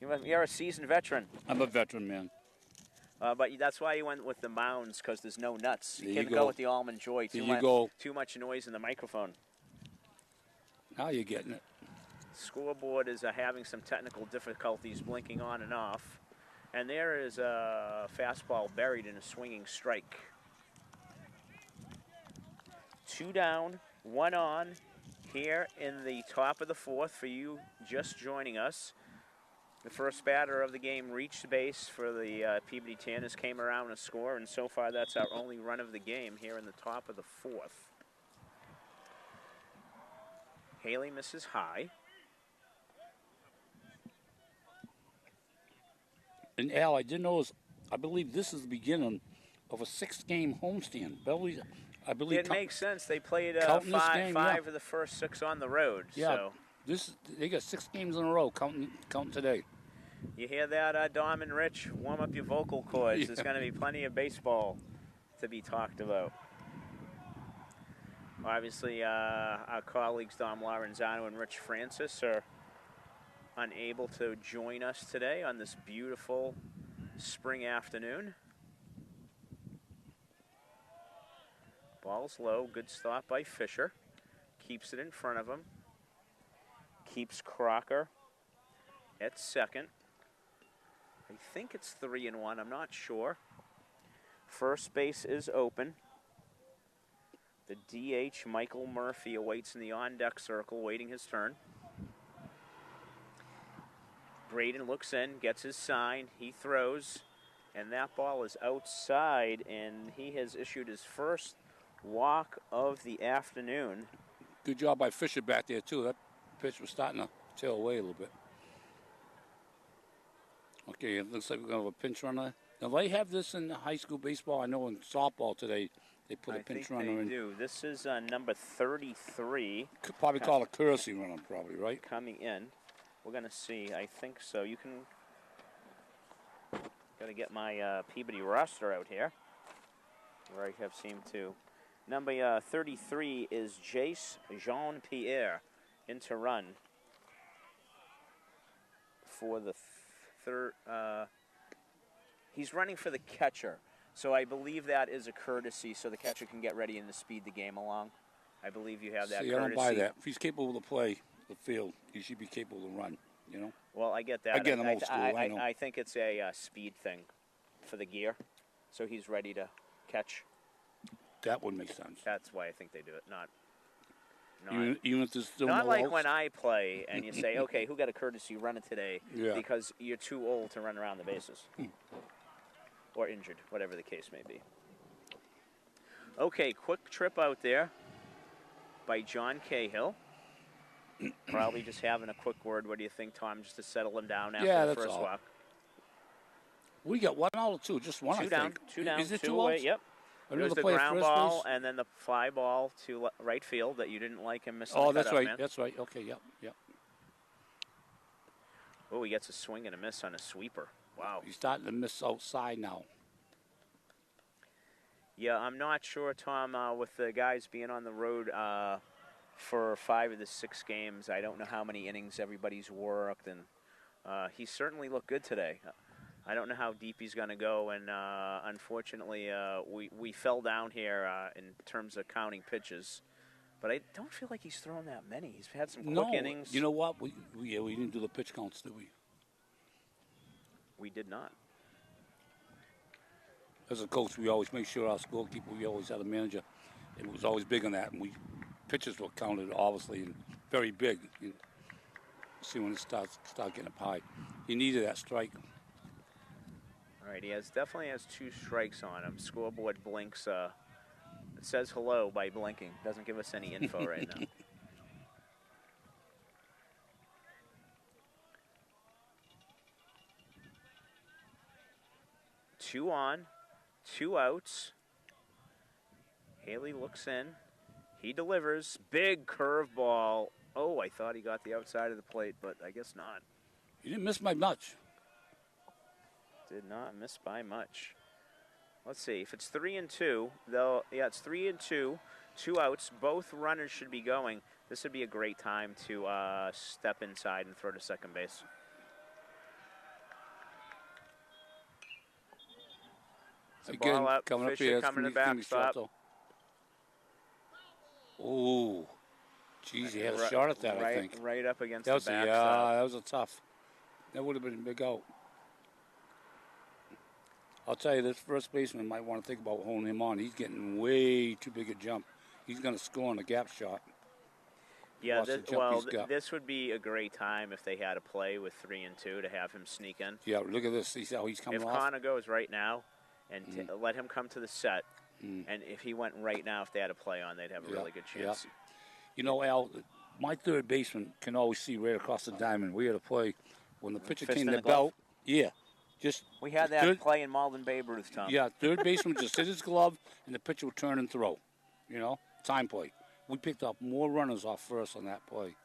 You're a seasoned veteran. I'm a veteran, man. But that's why you went with the Mounds, because there's no nuts. You can't go go with the Almond Joy. Too much noise in the microphone. Now you're getting it. Scoreboard is having some technical difficulties, blinking on and off. And there is a fastball buried in a swinging strike. 2 down, 1 on here in the top of the fourth for you just joining us. The first batter of the game reached base for the Peabody Tanners, came around a score, and so far that's our only run of the game here in the top of the fourth. Haley misses high. And Al, I did notice, I believe this is the beginning of a 6-game homestand. Beverly, I believe. It makes sense. They played five of the first 6 on the road. Yeah. So. They got 6 games in a row, counting today. You hear that, Dom and Rich? Warm up your vocal cords. There's going to be plenty of baseball to be talked about. Obviously, our colleagues Dom Lorenzano and Rich Francis are unable to join us today on this beautiful spring afternoon. Ball's low. Good stop by Fisher. Keeps it in front of him. Keeps Crocker at second. I think it's 3-1. I'm not sure. First base is open. The DH, Michael Murphy, awaits in the on-deck circle, waiting his turn. Braden looks in, gets his sign. He throws, and that ball is outside, and he has issued his first walk of the afternoon. Good job by Fisher back there, too. That pitch was starting to tail away a little bit. Okay, it looks like we're going to have a pinch runner. Now, they have this in high school baseball. I know in softball today they put a pinch runner in. I think they do. This is number 33. Could probably call a courtesy runner, probably, right? Coming in. We're going to see. I think so. You can... Got to get my Peabody roster out here, where I have seemed to. Number 33 is Jace Jean-Pierre into run for the third. He's running for the catcher. So I believe that is a courtesy so the catcher can get ready and to speed the game along. I believe you have that See, courtesy. I don't buy that. If he's capable to play the field, he should be capable to run, you know? Well, I get that. Again, I'm old school, I know. I think it's a speed thing for the gear, so he's ready to catch. That would make sense. That's why I think they do it, not Even if there's still not no like outs? when I play and you say, okay, who got a courtesy run it today Yeah. because you're too old to run around the bases. Or injured, whatever the case may be. Okay, quick trip out there by John Cahill. Probably just having a quick word. What do you think, Tom, just to settle him down after the that's first all. walk? We got 1 out or 2, just one, Two I down, think. two down, Is it two 2 away. outs? Yep. It Another was the play at ground first ball base? and then the fly ball to right field that you didn't like him missing. Oh, the that's cutout, right. man. That's right. Okay, yep. Oh, he gets a swing and a miss on a sweeper. Wow. He's starting to miss outside now. Yeah, I'm not sure, Tom, with the guys being on the road for 5 of the 6 games. I don't know how many innings everybody's worked, and he certainly looked good today. I don't know how deep he's going to go, and unfortunately, we fell down here in terms of counting pitches. But I don't feel like he's thrown that many. He's had some quick innings. You know what? We didn't do the pitch counts, did we? We did not. As a coach, we always make sure our scorekeeper, we always had a manager, and it was always big on that. And pitches were counted, obviously, and very big. You see when it start getting up high. He needed that strike. All right, he definitely has 2 strikes on him. Scoreboard blinks. It says hello by blinking. Doesn't give us any info right now. Two on, 2 outs. Haley looks in. He delivers. Big curveball. Oh, I thought he got the outside of the plate, but I guess not. He didn't miss by much. Did not miss by much. Let's see. If it's 3-2, though, yeah, it's 3-2, 2 outs. Both runners should be going. This would be a great time to step inside and throw to second base. Again, ball up, coming up Fisher here. coming to the backstop. Oh, geez, he had a shot at that, I think. Right up against That was the backstop. that was a tough. That would have been a big out. I'll tell you, this first baseman might want to think about holding him on. He's getting way too big a jump. He's going to score on a gap shot. Yeah, this would be a great time if they had a play with 3-2 to have him sneak in. Yeah, look at this. See how he's coming off? If Connor goes right now and let him come to the set, and if he went right now, if they had a play on, they'd have a really good chance. Yeah. You know, Al, my third baseman can always see right across the diamond. We had a play when the pitcher Fist came in to the the belt. glove? Yeah. Just we had that play in Malden Babe Ruth, Tom. Yeah, third baseman just hit his glove, and the pitcher would turn and throw. You know, time play. We picked up more runners off first on that play.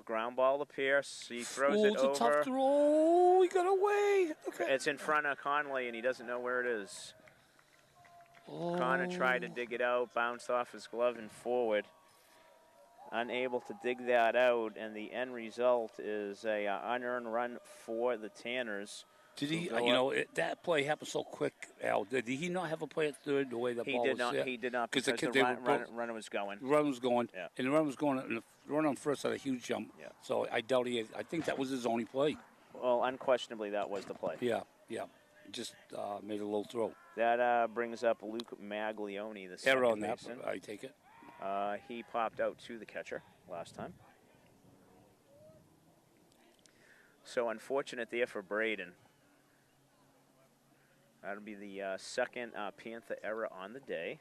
Ground ball to Pierce. He throws it it's over. It's a tough throw. He got away. Okay. It's in front of Conley, and he doesn't know where it is. Connor tried to dig it out, bounced off his glove and forward. Unable to dig that out, and the end result is a unearned run for the Tanners. Did he? That play happened so quick. Al, did he not have a play at third the way the ball was set? He did not because the runner was going. The runner was going, yeah. And the runner was going. And the runner on first had a huge jump. Yeah. So I doubt he. I think that was his only play. Well, unquestionably, that was the play. Yeah. Just made a low throw. That brings up Luke Maglione, the second error on that. baseman. I take it. He popped out to the catcher last time. So unfortunate there for Braden. That'll be the second Panther error on the day.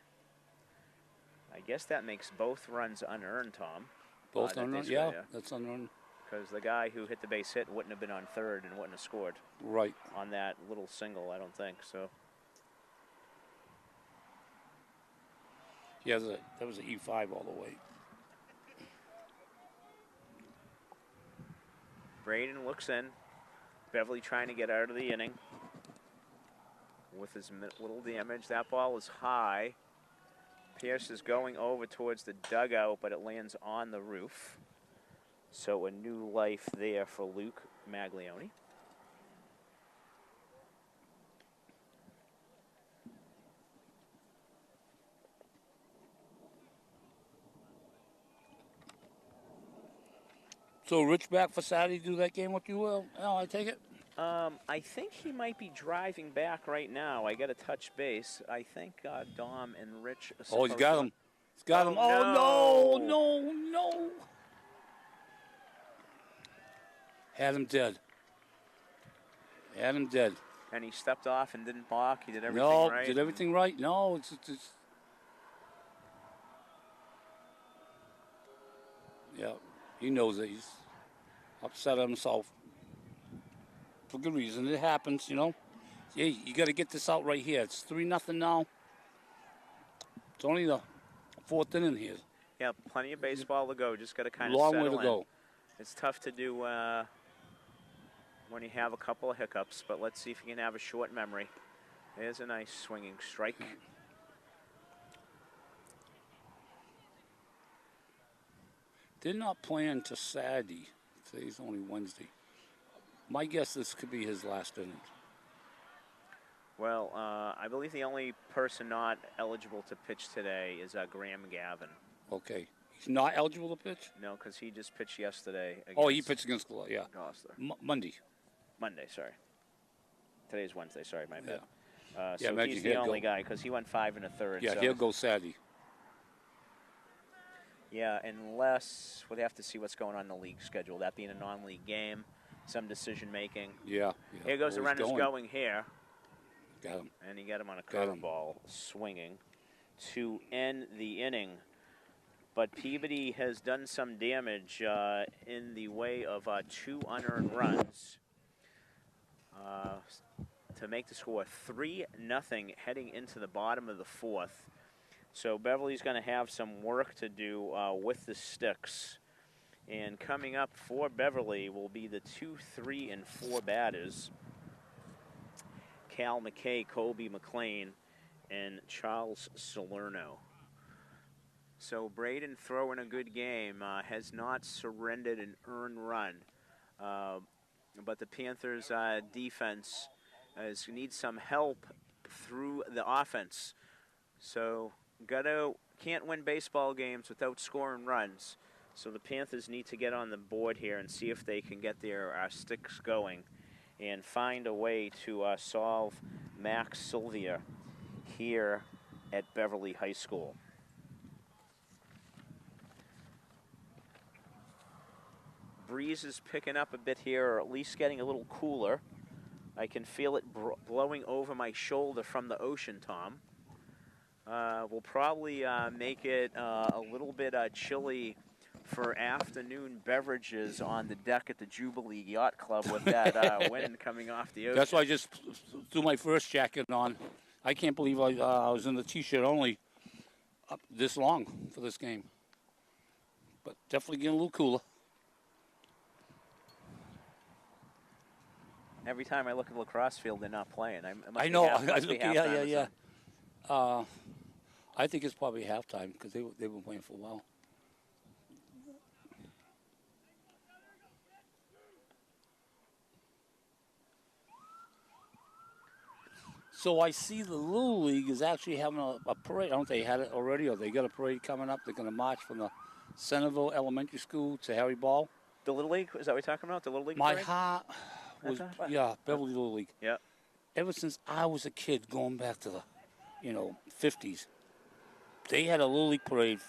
I guess that makes both runs unearned, Tom. Both unearned? Yeah, that's unearned. Because the guy who hit the base hit wouldn't have been on third and wouldn't have scored. Right. On that little single, I don't think so. Yeah, that was an E5 all the way. Braden looks in. Beverly trying to get out of the inning with his little damage. That ball is high. Pierce is going over towards the dugout, but it lands on the roof. So a new life there for Luke Maglione. So Rich back for Saturday to do that game with you, Will? Oh, I take it? I think he might be driving back right now. I got to touch base. I think Dom and Rich are Oh, he's got him. He's got him. Oh, Oh, no. Had him dead. And he stepped off and didn't block. He did everything No, right. did everything right? No, it's yeah, he knows it. He's upset at himself. For good reason. It happens, you know. Yeah, you got to get this out right here. It's 3-0 now. It's only the 4th inning here. Yeah, plenty of baseball to go. Just got to kind of Long settle way to in. go. It's tough to do when you have a couple of hiccups, but let's see if you can have a short memory. There's a nice swinging strike. Did not plan to Saturday. Today's only Wednesday. My guess this could be his last inning. Well, I believe the only person not eligible to pitch today is Graham Gavin. Okay. He's not eligible to pitch? No, because he just pitched yesterday. Oh, he pitched against yeah. Gloucester. Monday. Monday, sorry. Today's Wednesday, sorry, my bad. Yeah. So he's the only guy because he went 5 1/3. Yeah, so he'll go Saturday. Yeah, unless we'll have to see what's going on in the league schedule. That being a non-league game, some decision making. Yeah. Here goes the runners going here. Got him. And he got him on a curveball swinging to end the inning. But Peabody has done some damage in the way of 2 unearned runs to make the score 3-0 heading into the bottom of the 4th. So Beverly's going to have some work to do with the sticks. And coming up for Beverly will be the 2, 3, and 4 batters. Cal McKay, Colby McLean, and Charles Salerno. So Braden throwing a good game, has not surrendered an earned run. But the Panthers' defense needs some help through the offense. So can't win baseball games without scoring runs. So the Panthers need to get on the board here and see if they can get their sticks going and find a way to solve Max Sylvia here at Beverly High School. Breeze is picking up a bit here, or at least getting a little cooler. I can feel it blowing over my shoulder from the ocean, Tom. We'll probably make it a little bit chilly for afternoon beverages on the deck at the Jubilee Yacht Club with that wind coming off the ocean. That's why I just threw my first jacket on. I can't believe I was in the T-shirt only up this long for this game. But definitely getting a little cooler. Every time I look at the lacrosse field, they're not playing. I know. Yeah. I think it's probably halftime because they've been playing for a while. So I see the Little League is actually having a parade. I don't know if they had it already or they got a parade coming up. They're going to march from the Centerville Elementary School to Harry Ball. The Little League? Is that what you're talking about? The Little League My parade? heart was, Beverly Little League. Yeah. Ever since I was a kid, going back to the, 50s, they had a Little League parade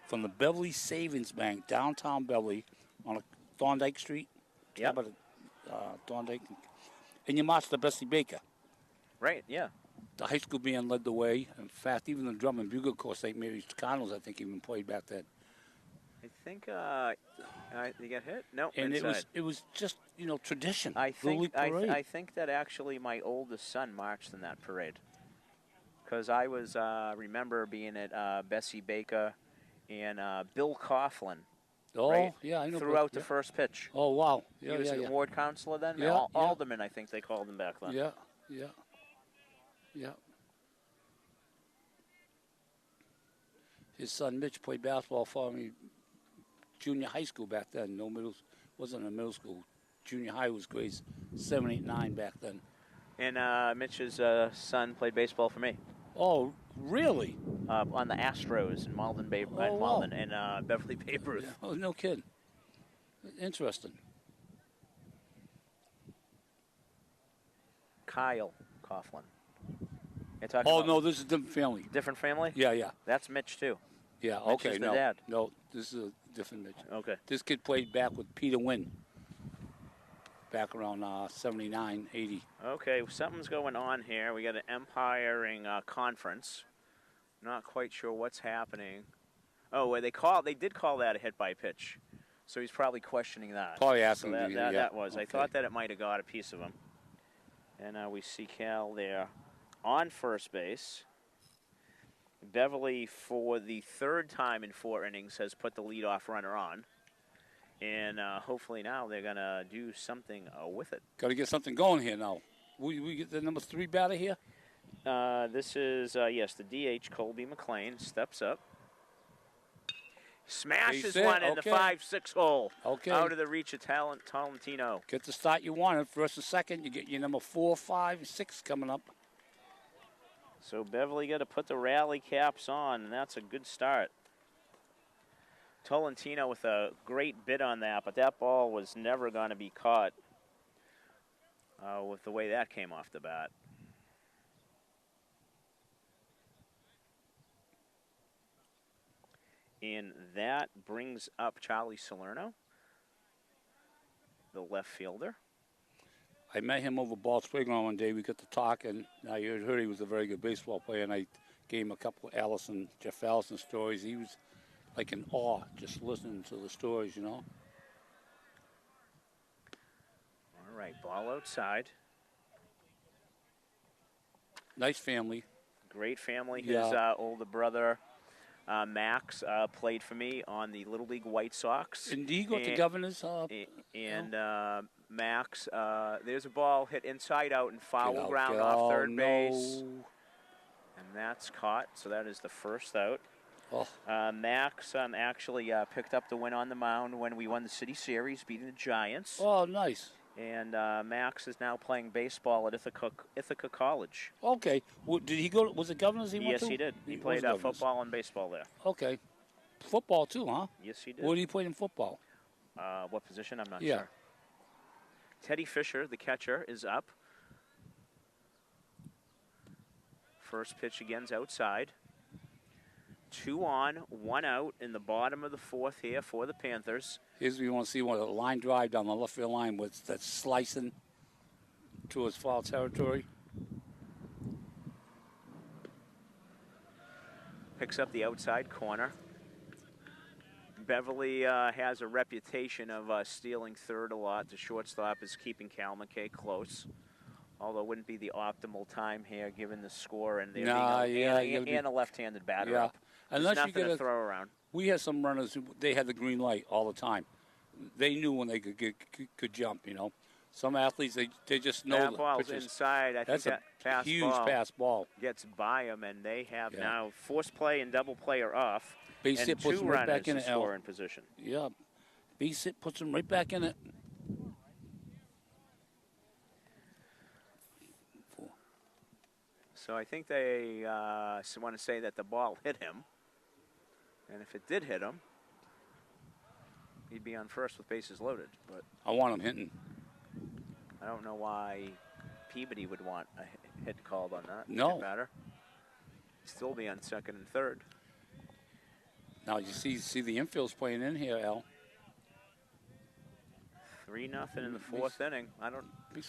from the Beverly Savings Bank, downtown Beverly, on Thorndike Street. Yeah. Thorndike. And you marched to Bessie Baker. Right, yeah. The high school band led the way. In fact, even the drum and bugle corps, St. Mary's Cardinals, I think, even played back then. I think they got hit. No, and inside. it was just tradition. I think that actually my oldest son marched in that parade because I was remember being at Bessie Baker and Bill Coughlin. Oh, right? Yeah, I know. Threw out the first pitch. Oh, wow. He was the ward counselor then? Yeah, Alderman, I think they called him back then. Yeah. His son Mitch played basketball for me junior high school back then. Wasn't a middle school. Junior high was grades 7, 8, 9 back then. And Mitch's son played baseball for me. Oh, really? On the Astros in Malden, Wow. and Beverly Bay Ruth. Yeah. Oh, no kidding. Interesting. Kyle Coughlin. You're talking Oh, about no, this is a different family. different family? Yeah, yeah. That's Mitch, too. Yeah, Mitch okay. is the No, dad. no, this is a different Mitch. Okay. This kid played back with Peter Wynn back around 79, 80. Okay, something's going on here. We got an umpiring conference. Not quite sure what's happening. Oh, where they did call that a hit by pitch. So he's probably questioning that. Probably asking. So that was. Okay. I thought that it might have got a piece of him. And we see Cal there on first base. Beverly, for the third time in 4 innings, has put the leadoff runner on. And hopefully now they're going to do something with it. Got to get something going here now. We get the number 3 batter here? This is, yes, the DH, Colby McLean, steps up. Smashes one in the 5-6 hole. Okay. Out of the reach of Tolentino. Get the start you wanted. First and second, you get your number 4, 5, and 6 coming up. So Beverly got to put the rally caps on, and that's a good start. Tolentino with a great bid on that, but that ball was never going to be caught with the way that came off the bat. And that brings up Charlie Salerno, the left fielder. I met him over Ball Playground one day. We got to talk, and I heard he was a very good baseball player, and I gave him a couple of Jeff Allison stories. He was like in awe just listening to the stories, you know. All right, ball outside. Nice family. Great family. Yeah. His older brother, Max, played for me on the Little League White Sox. And he got the Governor's. Max, there's a ball hit inside out and foul ground no. off third base. And that's caught, so that is the first out. Oh. Max actually picked up the win on the mound when we won the City Series, beating the Giants. Oh, nice. And Max is now playing baseball at Ithaca College. Okay. Did he go? Was it Governors he went to? Yes, he did. He played football and baseball there. Okay. Football too, huh? Yes, he did. Where did he play in football? What position? I'm not sure. Teddy Fisher, the catcher, is up. First pitch again's outside. 2 on, 1 out in the bottom of the 4th here for the Panthers. Here's where you want to see a line drive down the left field line that's slicing towards foul territory. Picks up the outside corner. Beverly has a reputation of stealing third a lot. The shortstop is keeping Cal McKay close. Although it wouldn't be the optimal time here given the score and there being a left-handed batter up. Unless nothing you get to throw around. We had some runners who they had the green light all the time. They knew when they could jump, you know. Some athletes they just know that ball's inside. I think that huge pass ball gets by them, and they have now force play and double play are off. Base hit puts them right back in it. Score in position. Yeah, base hit puts them right back in it. So I think they want to say that the ball hit him. And if it did hit him, he'd be on first with bases loaded. But I want him hitting. I don't know why Peabody would want a hit called on that. No. Batter. Still be on second and third. Now you see the infield's playing in here, Al. 3-0 in the 4th inning.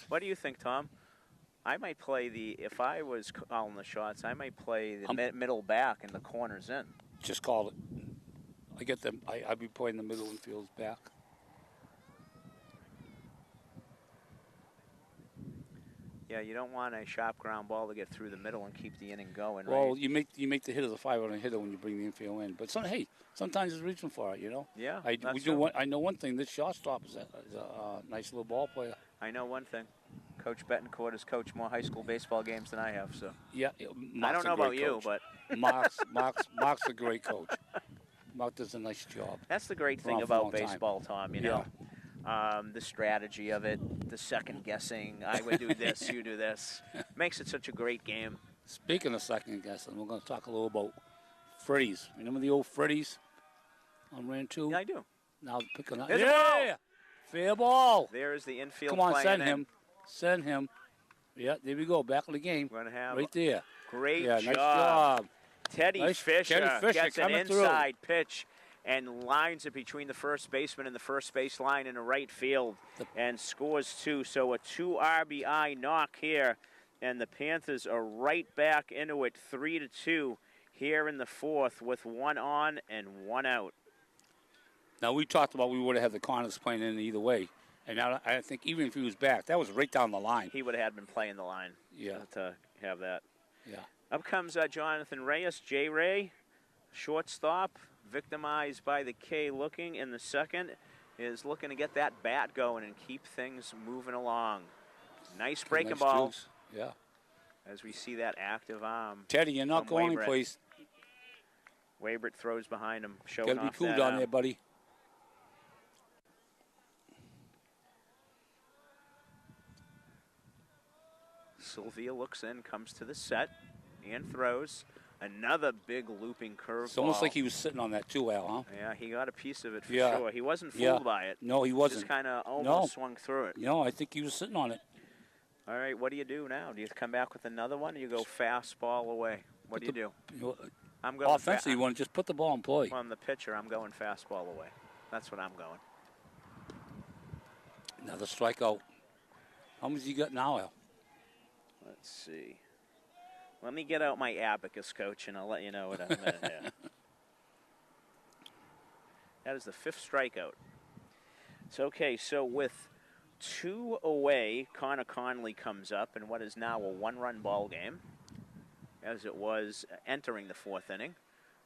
What do you think, Tom? I might play if I was calling the shots, I might play the middle back and the corners in. Just call it. I get them. I'd be playing the middle infield's back. Yeah, you don't want a sharp ground ball to get through the middle and keep the inning going. Well, right? you make the hitter the 5-0 hitter when you bring the infield in. But sometimes it's reaching for it, you know. Yeah, I know one thing. This shortstop is a nice little ball player. I know one thing. Coach Betancourt has coached more high school baseball games than I have, so. Yeah, I don't know about you, but. Mark's a great coach. Mark does a nice job. That's the great thing about baseball, Tom, you know. The strategy of it, the second guessing, I would do this, you do this. Makes it such a great game. Speaking of second guessing, we're going to talk a little about Freddy's. Remember the old Freddy's on Ran 2? Yeah, I do. Now picking up. There's a Yeah! Fair ball. There is the infield. Come on, playing send in. him. Send him. Yeah, there we go. Back of the game. We're going to have right there. Great yeah, job. Nice job. Teddy Fisher gets an inside through. pitch and lines it between the first baseman and the first base line in the right field and scores 2. So a 2 RBI knock here, and the Panthers are right back into it 3-2 here in the 4th with 1 on and 1 out. Now, we talked about we would have had the Connors playing in either way. And now I think even if he was back, that was right down the line. He would have been playing the line to have that. Yeah. Up comes Jonathan Reyes, J-Ray, shortstop, victimized by the K looking in the second, is looking to get that bat going and keep things moving along. Nice breaking ball. Juice. Yeah. As we see that active arm. Teddy, you're not going Waybert. anyplace. Waybert throws behind him, showing Got to be off cool that down arm. there, buddy. Sylvia looks in, comes to the set, and throws. Another big looping curveball. It's almost like he was sitting on that too, Al, huh? Yeah, he got a piece of it for sure. He wasn't fooled by it. No, he wasn't. Just kind of almost swung through it. No, I think he was sitting on it. All right, what do you do now? Do you come back with another one, or you go fastball away? What do you do? I'm going offensively, you want to just put the ball in play. Well, I'm the pitcher. I'm going fastball away. That's what I'm going. Another strikeout. How much you got now, Al? Let's see. Let me get out my abacus, coach, and I'll let you know in a minute here. That is the 5th strikeout. It's okay. So with 2 away, Connor Conley comes up in what is now a 1-run ball game, as it was entering the 4th inning.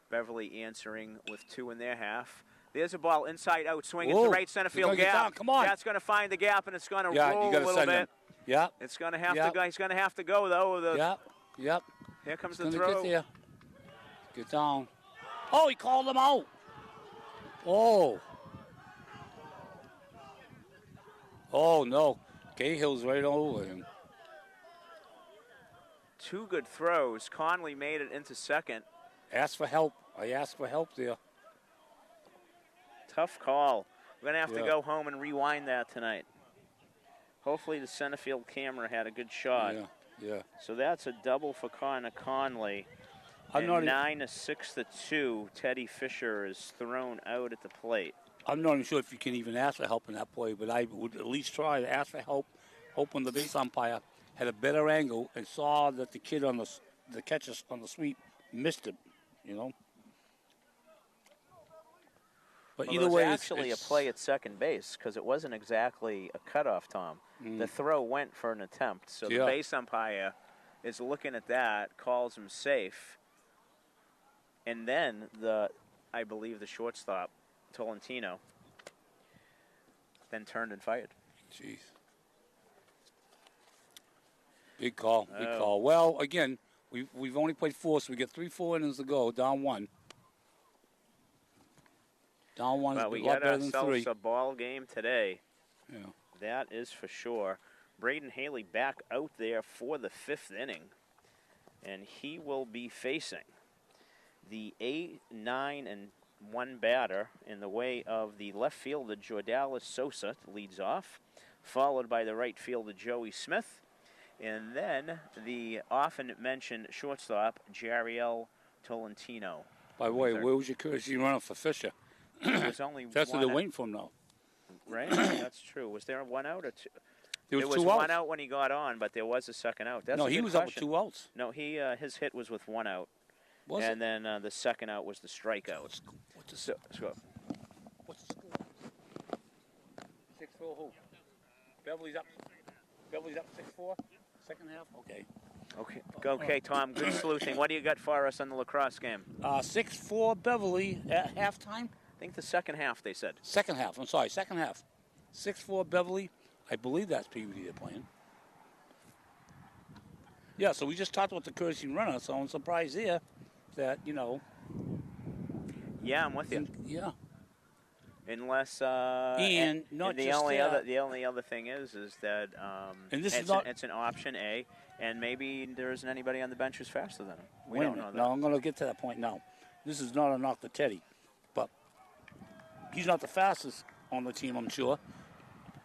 Beverly answering with 2 in their half. There's a ball inside out, swinging to right center field gap. Come on. That's going to find the gap, and it's going to roll you a little bit. Him. Yeah. It's going to have to go. He's going to have to go though. Yep. Here comes He's the throw. Get there. Get down. Oh, he called him out. Oh. Oh no. Cahill's right over him. 2 good throws. Conley made it into second. Ask for help. I asked for help there. Tough call. We're going to have to go home and rewind that tonight. Hopefully the center field camera had a good shot. Yeah. So that's a double for Connor Conley. I'm and 9-6-2. Teddy Fisher is thrown out at the plate. I'm not even sure if you can even ask for help in that play, but I would at least try to ask for help, hoping the base umpire had a better angle and saw that the kid on the catcher on the sweep missed it, But either way, it was actually a play at second base because it wasn't exactly a cutoff, Tom. The throw went for an attempt. So the base umpire is looking at that, calls him safe. And then I believe the shortstop, Tolentino, then turned and fired. Jeez. Big call. Well, again, we've only played 4, so we get 3-4 innings to go, down 1. Down 1 is a lot better than 3. We got ourselves a ball game today. Yeah. That is for sure. Braden Haley back out there for the 5th inning. And he will be facing the 8-9-1 batter in the way of the left fielder, Jordalis Sosa, leads off, followed by the right fielder, Joey Smith, and then the often-mentioned shortstop, Jariel Tolentino. By the way, where was your courtesy runner for Fisher? There's only That's what they're waiting for him now. Right? That's true. Was there 1 out or 2? There was 2 1 outs. Out when he got on, but there was a second out. That's no, he was up with 2 outs. No, his hit was with 1 out. Was and then the second out was the strikeout. What's the score? What's the score? 6-4 who? Beverly's up 6-4? Second half? Okay, Tom, good sleuthing. What do you got for us on the lacrosse game? 6-4 Beverly at halftime. I think the second half, they said. Second half. 6-4 Beverly. I believe that's Peabody they're playing. Yeah, so we just talked about the courtesy runner, so I'm surprised there that, Yeah, I'm with you. Yeah. Unless and not the just only that. the only other thing is that and this it's an option A, and maybe there isn't anybody on the bench who's faster than him. We don't know that. No, I'm going to get to that point now. This is not a knock to Teddy, but he's not the fastest on the team, I'm sure.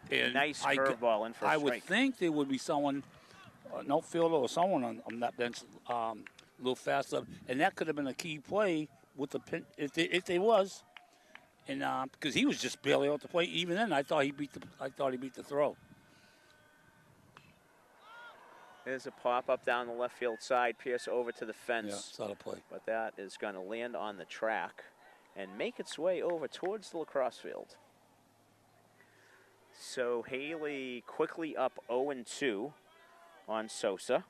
And Nice curveball in for a I strike. would think there would be someone, an outfielder or someone on that bench a little faster, and that could have been a key play with the pin if there was. And because he was just barely out the plate, even then I thought he beat the throw. There's a pop-up down the left field side. Pierce over to the fence. Yeah, it's out of play. But that is going to land on the track and make its way over towards the lacrosse field. So Haley quickly up 0-2 on Sosa.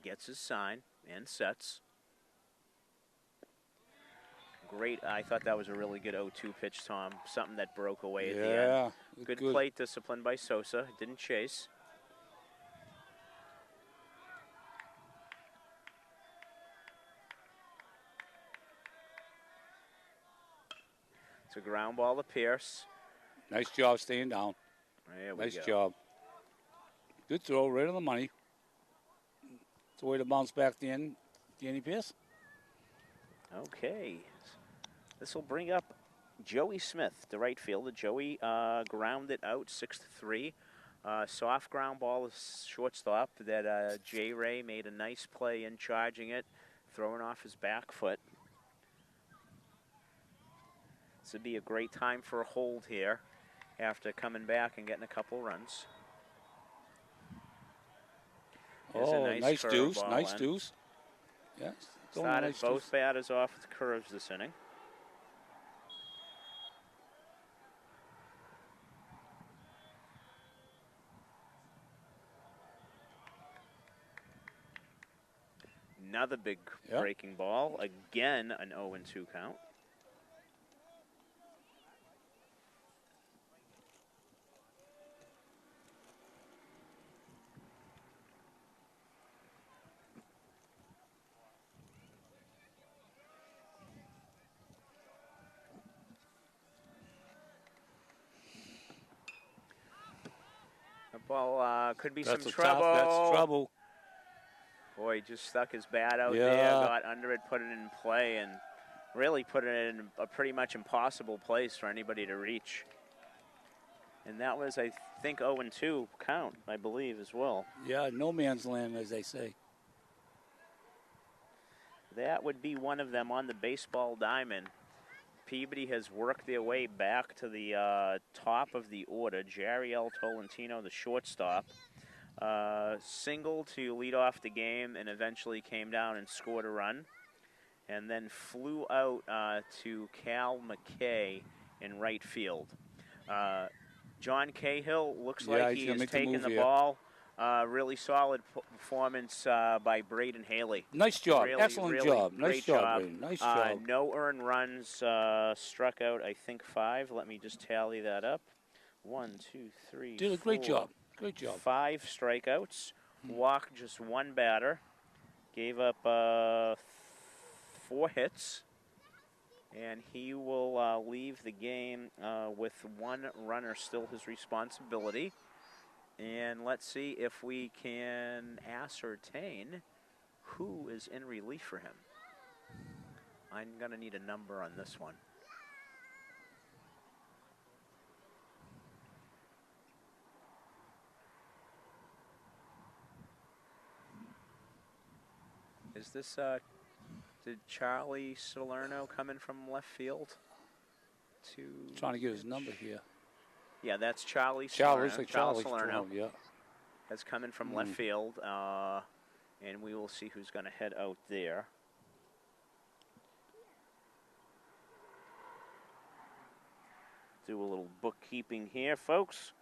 Gets his sign and sets. Great. I thought that was a really good 0-2 pitch, Tom. Something that broke away at the end. Good plate discipline by Sosa. Didn't chase. It's a ground ball to Pierce. Nice job staying down. Nice job. Good throw, right on the money. It's a way to bounce back Danny Pierce. Okay. This will bring up Joey Smith, the right fielder. Joey grounded out 6-3. Soft ground ball is shortstop that J. Ray made a nice play in charging it, throwing off his back foot. This would be a great time for a hold here after coming back and getting a couple runs. Nice deuce, nice deuce. Yes. Started both batters off with curves this inning. Another big breaking ball. Again, an 0-2 count. That ball could be some trouble. That's trouble. Boy, he just stuck his bat out there, got under it, put it in play, and really put it in a pretty much impossible place for anybody to reach. And that was, I think, 0-2 count, I believe, as well. Yeah, no man's land, as they say. That would be one of them on the baseball diamond. Peabody has worked their way back to the top of the order. Jariel Tolentino, the shortstop, single to lead off the game and eventually came down and scored a run. And then flew out to Cal McKay in right field. John Cahill looks like he is taking the ball. Really solid performance by Braden Haley. Nice job. Excellent job. Nice job, Braden. Nice job. No earned runs, struck out, I think, 5. Let me just tally that up. 1, 2, 3, Did a great job. Great job. 5 strikeouts. Walked just 1 batter. Gave up 4 hits. And he will leave the game with 1 runner still his responsibility. And let's see if we can ascertain who is in relief for him. I'm going to need a number on this one. Is this, did Charlie Salerno come in from left field? Trying to get his number here. Yeah, that's Charlie Charlie Salerno. Yeah. Has come in from left field, and we will see who's going to head out there. Do a little bookkeeping here, folks,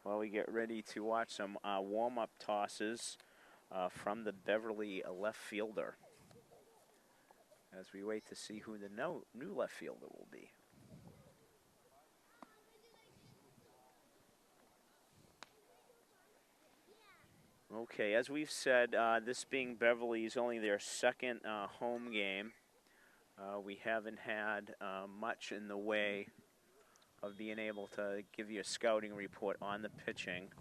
while we get ready to watch some warm-up tosses from the Beverly left fielder, as we wait to see who the new left fielder will be. Okay, as we've said, this being Beverly's only their second home game, we haven't had much in the way of being able to give you a scouting report on the pitching.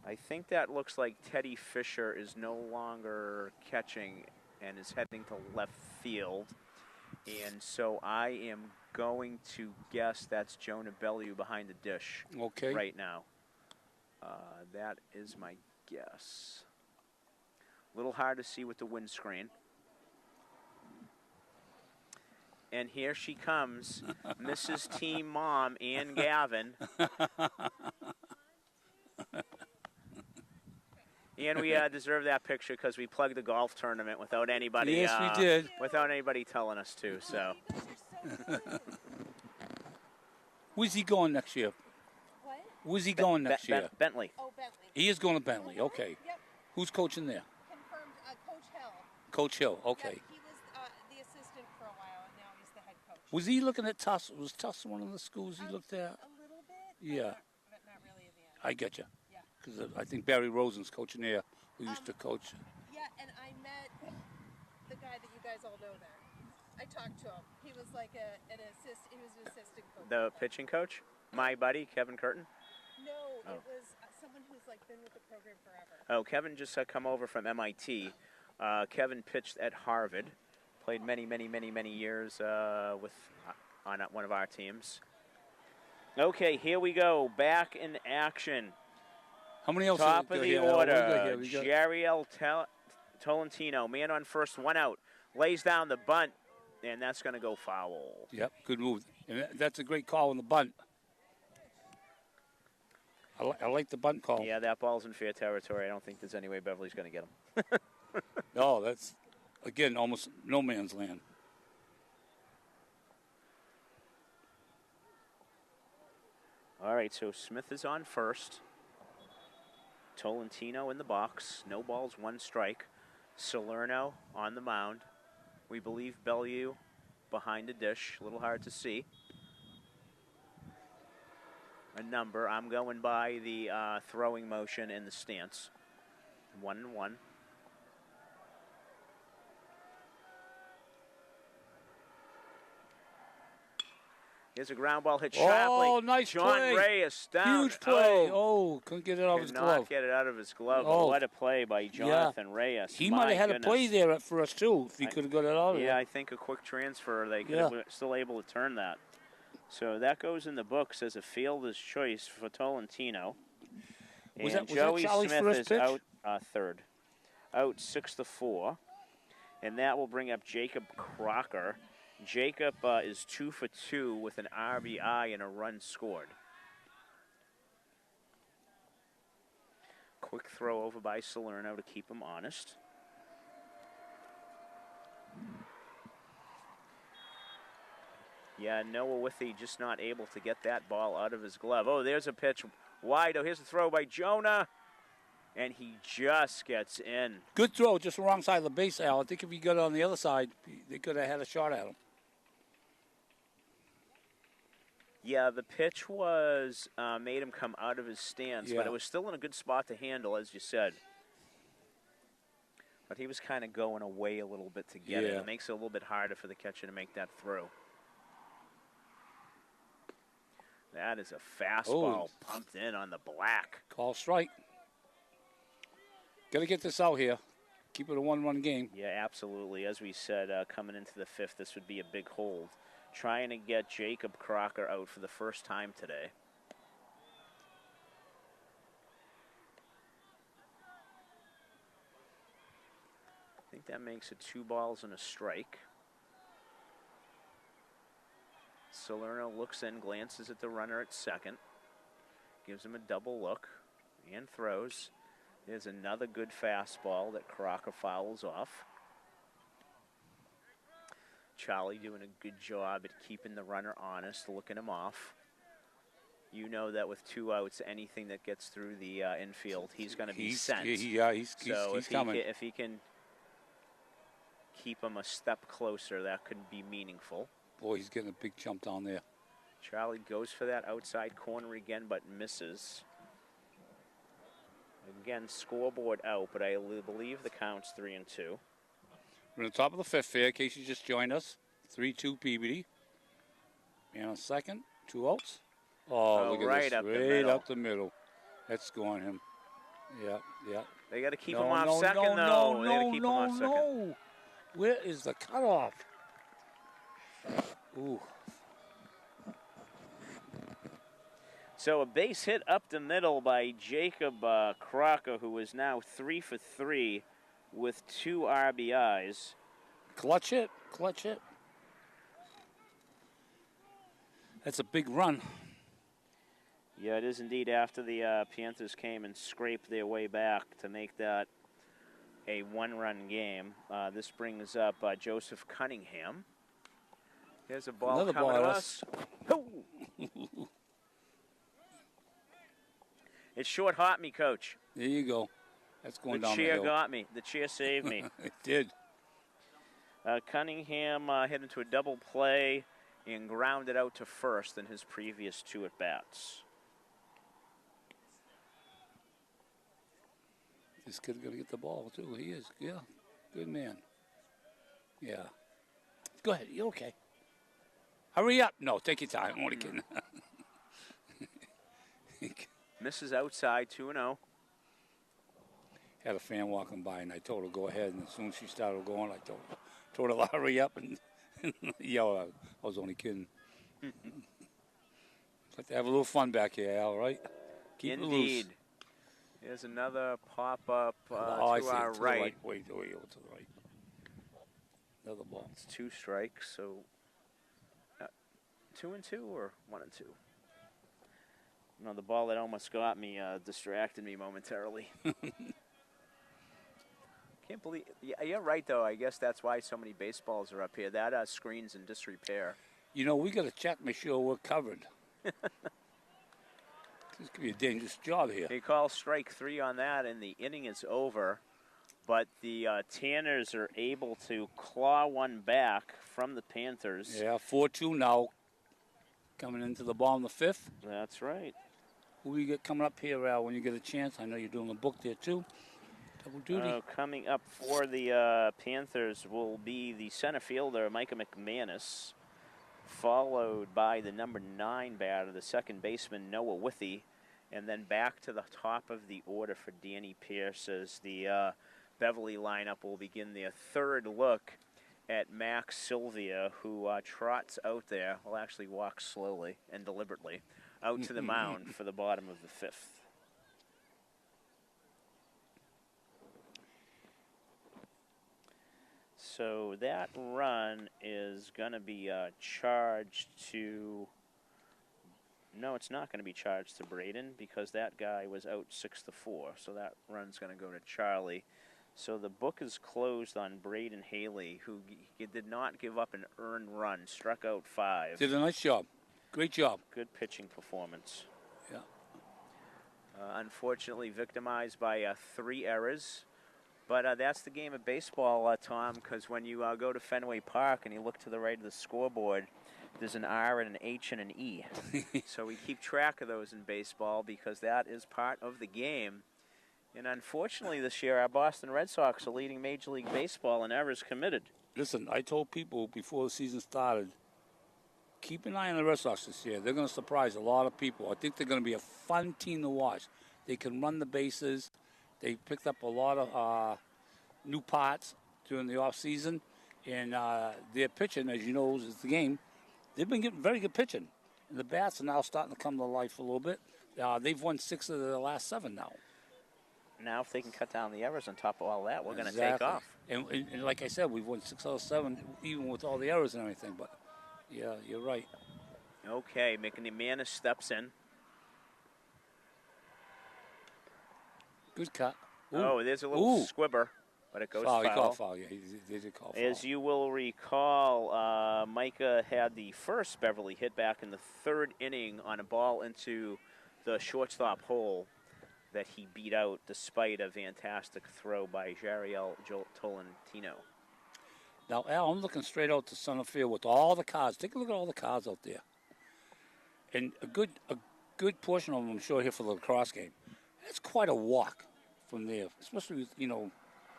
I think that looks like Teddy Fisher is no longer catching and is heading to left field. And so I am going to guess that's Jonah Bellew behind the dish Okay. right now. That is my guess. A little hard to see with the windscreen. And here she comes, Mrs. Team Mom, Ann Gavin. And we deserve that picture because we plugged the golf tournament without anybody. Yes, we did. Without anybody telling us to. So. You guys are so Where's he going next year? What? Where's he going next year? Bentley. Oh, Beverly. He is going to Bentley. Okay. Yep. Who's coaching there? Confirmed. Coach Hill. Coach Hill. Okay. Yep, he was the assistant for a while, and now he's the head coach. Was he looking at Tuss? Was Tuss one of the schools he looked at? A little bit. Yeah. But not really in the end. I get you. Yeah. Because I think Barry Rosen's coaching there, who used to coach. Yeah, and I met the guy that you guys all know there. I talked to him. He was like he was an assistant coach. The pitching coach? My buddy, Kevin Curtin? No, Oh. it was someone who's like been with the program forever. Oh, Kevin just come over from MIT. Kevin pitched at Harvard. Played many years on one of our teams. Okay, here we go. Back in action. How many else? Top of the order. We got Jariel Tolentino, man on first, 1 out. Lays down the bunt, and that's going to go foul. Yep, good move. And that's a great call on the bunt. I like the bunt call. Yeah, that ball's in fair territory. I don't think there's any way Beverly's going to get him. No, that's, again, almost no man's land. All right, so Smith is on first. Tolentino in the box. No balls, 1 strike. Salerno on the mound. We believe Bellew behind the dish. A little hard to see. A number. I'm going by the throwing motion in the stance. 1-1. Here's a ground ball hit sharply. Oh, nice John play. Reyes down. Huge play. Oh, couldn't get it out of his Could not glove. get it out of his glove. Oh. What a play by Jonathan Reyes. He might have had a play there for us, too, if he could have got it out of Yeah, there. I think a quick transfer, they could have still able to turn that. So that goes in the books as a fielder's choice for Tolentino. Was And that Joey Charlie's Smith first is pitch? out third. Out 6-4. And that will bring up Jacob Crocker. Jacob is 2 for 2 with an RBI and a run scored. Quick throw over by Salerno to keep him honest. Yeah, Noah Withy just not able to get that ball out of his glove. Oh, there's a pitch wide. Oh, here's a throw by Jonah. And he just gets in. Good throw, just the wrong side of the base, Al. I think if he got it on the other side, they could have had a shot at him. Yeah, the pitch was made him come out of his stance, but it was still in a good spot to handle, as you said. But he was kind of going away a little bit to get it. It makes it a little bit harder for the catcher to make that throw. That is a fastball pumped in on the black. Call strike. Got to get this out here. Keep it a 1-run game. Yeah, absolutely. As we said, coming into the 5th, this would be a big hold. Trying to get Jacob Crocker out for the first time today. I think that makes it 2 balls and a strike. Salerno looks in, glances at the runner at second. Gives him a double look and throws. There's another good fastball that Crocker fouls off. Charlie doing a good job at keeping the runner honest, looking him off. You know that with 2 outs, anything that gets through the infield, he's going to be sent. He's coming. If he can keep him a step closer, that could be meaningful. Boy, he's getting a big jump down there. Charlie goes for that outside corner again, but misses. Again, scoreboard out, but I believe the count's 3-2. We're on the top of the 5th here, in case you just joined us. 3-2 Peabody. Man on second, 2 outs. Oh, look at right this. Up right the middle. up the middle. That's scoring him. Yeah. They got to keep him off second, though. They got to keep him off second. No. Where is the cutoff? Ooh. So a base hit up the middle by Jacob Crocker, who is now 3 for 3 with 2 RBIs. Clutch hit. Clutch hit. That's a big run. Yeah, it is indeed after the Panthers came and scraped their way back to make that a one-run game. This brings up Joseph Cunningham. Here's a ball Another coming ball to at us. Oh. It short hot me, Coach. There you go. That's going The down the chair hill. got me. The chair saved me. It did. Cunningham hit into a double play and grounded out to first in his previous 2 at-bats. This kid's going to get the ball, too. He is. Yeah. Good man. Yeah. Go ahead. You're okay. Hurry up. No, take your time. I'm only kidding. Misses outside, 2-0. Had a fan walking by, and I told her go ahead. And as soon as she started going, I told her to hurry up and yell. I was only kidding. Like to have a little fun back here, Al. Right? Keep it loose. Indeed. Here's another pop-up to our right. Wait, over to the right. Another ball. It's 2 strikes, so 2-2 or 1-2? No, the ball that almost got me distracted me momentarily. Can't believe. Yeah, you're right, though. I guess that's why so many baseballs are up here. That screen's in disrepair. You know, we got to check, make sure we're covered. This could be a dangerous job here. He calls strike 3 on that, and the inning is over. But the Tanners are able to claw one back from the Panthers. Yeah, 4-2 now. Coming into the bottom of the 5th. That's right. Who do you get coming up here, Al, when you get a chance? I know you're doing a book there, too. Double duty. Coming up for the Panthers will be the center fielder, Micah McManus, followed by the number 9 batter, the second baseman, Noah Withy, and then back to the top of the order for Danny Pierce as the Beverly lineup will begin their third look at Max Sylvia, who trots out there, will actually walk slowly and deliberately, out to the mound for the bottom of the 5th. So that run is going to be charged to... No, it's not going to be charged to Braden because that guy was out 6-4. So that run's going to go to Charlie. So the book is closed on Braden Haley, who did not give up an earned run, struck out 5. Did a nice job. Great job. Good pitching performance. Yeah. Unfortunately victimized by 3 errors. But that's the game of baseball, Tom, because when you go to Fenway Park and you look to the right of the scoreboard, there's an R and an H and an E. So we keep track of those in baseball because that is part of the game. And unfortunately this year, our Boston Red Sox are leading Major League Baseball in errors committed. Listen, I told people before the season started, keep an eye on the Red Sox this year. They're going to surprise a lot of people. I think they're going to be a fun team to watch. They can run the bases. They picked up a lot of new parts during the offseason. And their pitching, as you know, is the game. They've been getting very good pitching. And the bats are now starting to come to life a little bit. They've won 6 of the last 7 now. Now if they can cut down the errors on top of all that, we're going to take off. And like I said, we've won 6 out of 7, even with all the errors and everything. But, yeah, you're right. Okay, McManus steps in. Good cut. Ooh. Oh, there's a little squibber, but it goes foul. He called foul, yeah. He did call foul. As you will recall, Micah had the first Beverly hit back in the 3rd inning on a ball into the shortstop hole that he beat out despite a fantastic throw by Jariel Tolentino. Now, Al, I'm looking straight out to center field with all the cars. Take a look at all the cars out there. And a good portion of them, I'm sure, here for the lacrosse game. That's quite a walk from there, especially with,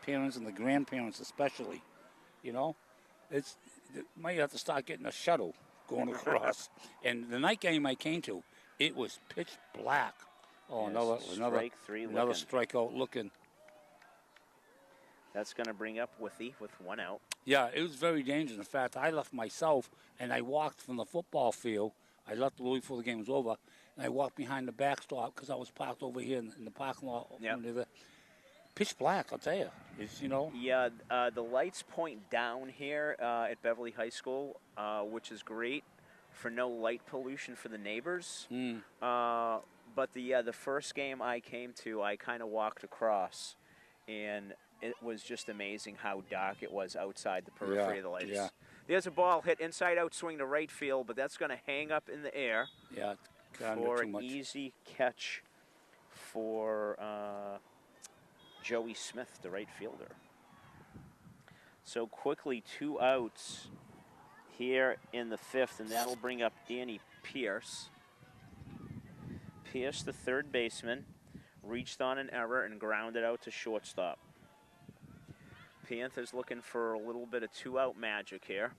parents and the grandparents especially, It might have to start getting a shuttle going across. And the night game I came to, it was pitch black. Oh, yes, another strike 3 another strikeout looking. That's going to bring up Withy with 1 out. Yeah, it was very dangerous. In fact, I left myself, and I walked from the football field. I left a little before the game was over, and I walked behind the backstop because I was parked over here in the parking lot. Yep. Pitch black, I'll tell you. It's, Yeah, the lights point down here at Beverly High School, which is great for no light pollution for the neighbors. But the first game I came to, I kind of walked across, and it was just amazing how dark it was outside the periphery of the lights. Yeah. There's a ball hit inside out swing to right field, but that's going to hang up in the air for an easy catch for Joey Smith, the right fielder. So quickly 2 outs here in the 5th, and that'll bring up Danny Pierce. Pierce, the third baseman, reached on an error and grounded out to shortstop. Panthers looking for a little bit of 2-out magic here.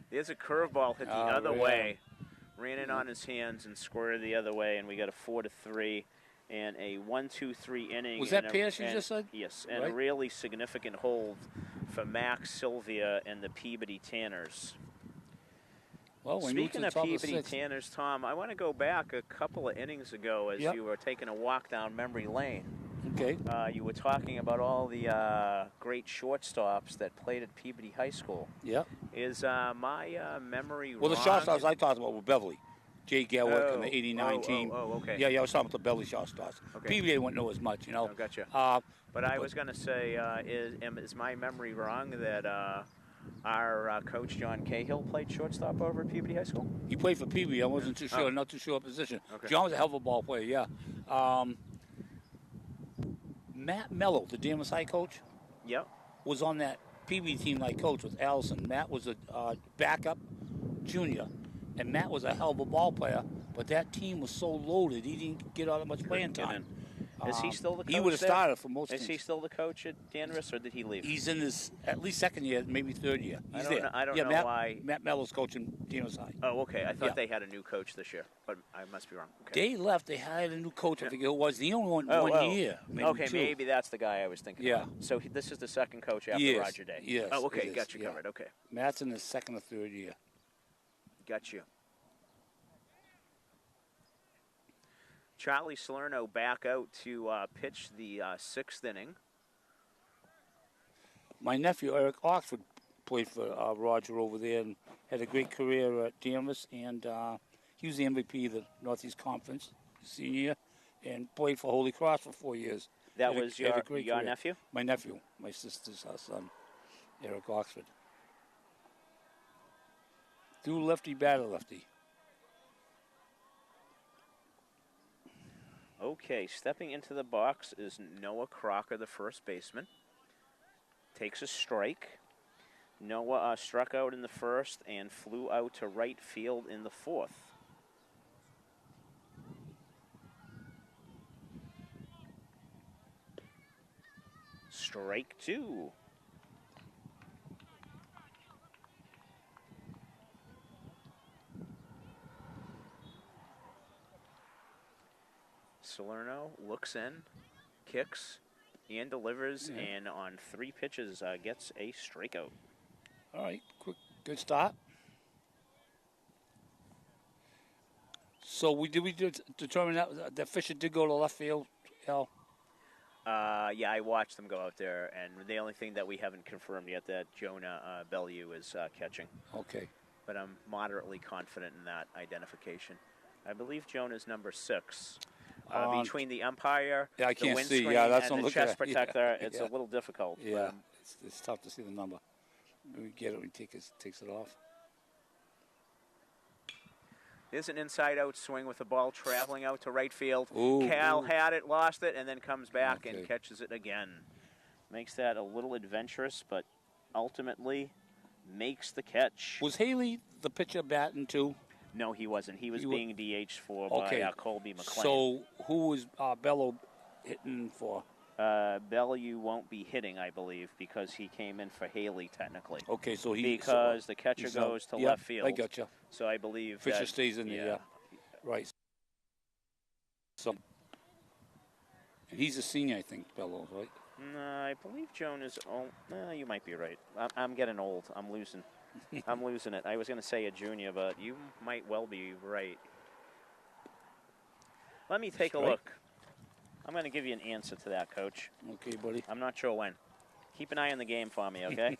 There's a curveball hit the other way. Ran in on his hands and squirted the other way, and we got a 4-3 and a 1-2-3 inning. Was that Pierce you just said? Yes, and a really significant hold for Max Sylvia and the Peabody Tanners. Well, speaking of Peabody Tanners, Tom, I want to go back a couple of innings ago as you were taking a walk down memory lane. Okay. You were talking about all the great shortstops that played at Peabody High School. Yeah. Is my memory wrong? Well, the shortstops I talked about were Beverly. Jay Gelwick and the 89 team. Okay. Yeah, I was talking about the Beverly shortstops. Okay. Peabody wouldn't know as much, Oh, gotcha. But I was going to say, is my memory wrong that our coach John Cahill played shortstop over at Peabody High School? He played for Peabody. I wasn't too sure, not too sure of position. Okay. John was a hell of a ball player, yeah. Matt Mello, the Damas High coach, was on that Peabody team like coach with Allison. Matt was a backup junior, and Matt was a hell of a ball player, but that team was so loaded, he didn't get all that much playing time. Is he still the coach? He would have started for most teams. teams. Is he still the coach at Danvers, or did he leave? He's in his at least second year, maybe third year. He's there. I don't know why. Matt Mello's coaching Damas High. Oh, okay. I thought they had a new coach this year, but I must be wrong. Okay. They left. They hired a new coach. I think it was the only one one year. Maybe two. Maybe that's the guy I was thinking of. So this is the second coach after Roger Day. Yes. Oh, okay. Got you covered. Okay. Matt's in his second or third year. Got you. Charlie Salerno back out to pitch the 6th inning. My nephew, Eric Oxford, played for Roger over there and had a great career at Danvers, and he was the MVP of the Northeast Conference senior and played for Holy Cross for 4 years. That was your nephew? My nephew, my sister's son, Eric Oxford. Threw lefty, batter lefty. Okay, stepping into the box is Noah Crocker, the first baseman. Takes a strike. Noah struck out in the first and flew out to right field in the 4th. Strike 2. Salerno looks in, kicks, and delivers, and on 3 pitches gets a strikeout. All right, good start. So we determine that Fisher did go to left field, Al? Yeah, I watched them go out there, and the only thing that we haven't confirmed yet that Jonah Bellew is catching. Okay. But I'm moderately confident in that identification. I believe Jonah's number 6. Between the umpire, I can't the windscreen, see. Yeah, that's and the chest protector, it's a little difficult. Yeah, it's tough to see the number. We get it when he takes it off. There's an inside-out swing with the ball traveling out to right field. Ooh, Cal had it, lost it, and then comes back and catches it again. Makes that a little adventurous, but ultimately makes the catch. Was Haley the pitcher batting too? No, he wasn't. He was being DH'd for by Colby McLean. So who was Bello hitting for? Bellew won't be hitting, I believe, because he came in for Haley technically. Okay, so because the catcher goes to left field. I gotcha. So I believe Fisher stays in there. Yeah. Right. So And he's a senior, I think, Bellows, right? No, I believe Joan is old. No, you might be right. I'm getting old. I'm losing. I'm losing it. I was going to say a junior, but you might well be right. Let me take a look. I'm going to give you an answer to that, Coach. Okay, buddy. I'm not sure when. Keep an eye on the game for me, okay?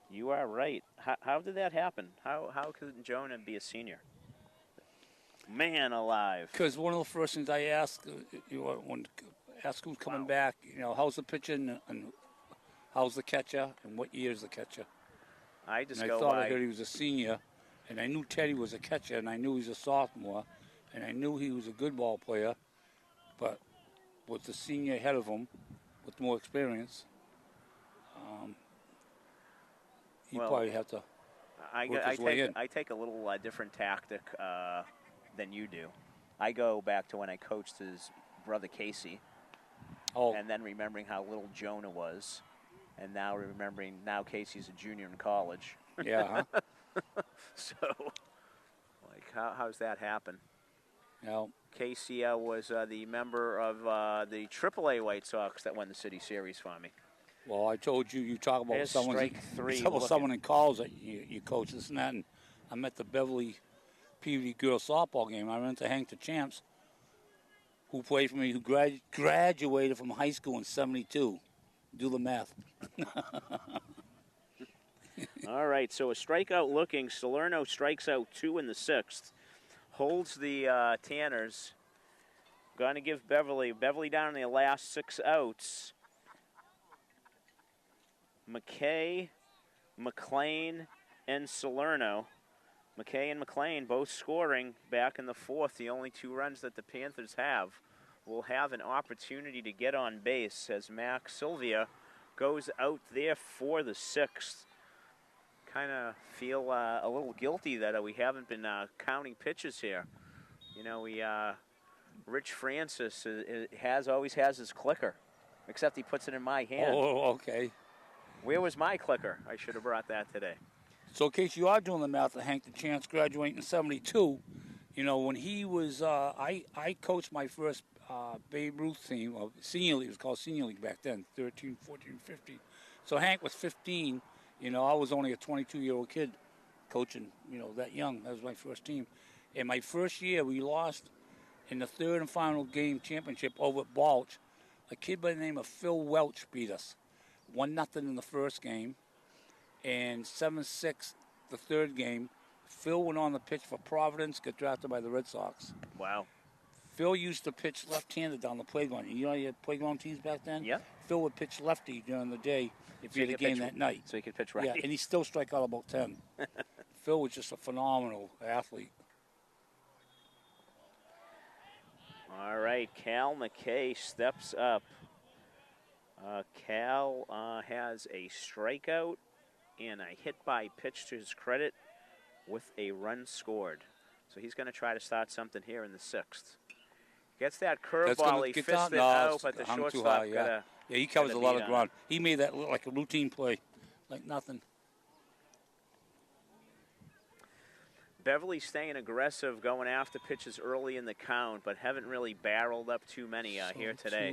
You are right. How did that happen? How could Jonah be a senior? Man alive. Because one of the first things I ask, ask who's coming back, how's the pitcher and how's the catcher and what year is the catcher? I thought I heard he was a senior, and I knew Teddy was a catcher, and I knew he was a sophomore, and I knew he was a good ball player, but with the senior ahead of him, with more experience, he probably have to work his way in. I take a little different tactic than you do. I go back to when I coached his brother Casey, and then remembering how little Jonah was, and now remembering now Casey's a junior in college. Yeah. Huh? So, like, how's that happen? No. Casey was the member of the AAA White Sox that won the City Series for me. Well, I told you, you talk about someone in college that you coach, this and that, and I'm at the Beverly Peabody girls softball game. I ran into Hank the Champs, who played for me, who graduated from high school in '72. Do the math. All right, so a strikeout looking. Salerno strikes out 2 in the 6th. Holds the Tanners. Going to give Beverly down in the last 6 outs. McKay, McLean, and Salerno. McKay and McLean both scoring back in the 4th. The only 2 runs that the Panthers have will have an opportunity to get on base as Max Sylvia goes out there for the 6th. Kind of feel a little guilty that we haven't been counting pitches here. Rich Francis always has his clicker, except he puts it in my hand. Oh, okay. Where was my clicker? I should have brought that today. So in case you are doing the math, Hank the Chance graduating in '72, when he was, I coached my first Babe Ruth team, senior league, it was called senior league back then, 13, 14, 15. So Hank was 15. I was only a 22-year-old kid coaching, that young. That was my first team. And my first year, we lost in the 3rd and final game championship over at Balch. A kid by the name of Phil Welch beat us. 1-0 in the first game, and 7-6 the 3rd game. Phil went on the pitch for Providence, got drafted by the Red Sox. Wow. Phil used to pitch left-handed down the playground. You had playground teams back then? Yeah. Phil would pitch lefty during the day if he had a game that night. So he could pitch right. Yeah, and he still strike out about 10. Phil was just a phenomenal athlete. All right, Cal McKay steps up. Cal has a strikeout and a hit by pitch to his credit with a run scored. So he's going to try to start something here in the 6th. Gets that curveball, he fits it out, but the shortstop yeah, he covers a lot of ground. He made that look like a routine play, like nothing. Beverly staying aggressive, going after pitches early in the count, but haven't really barreled up too many here today.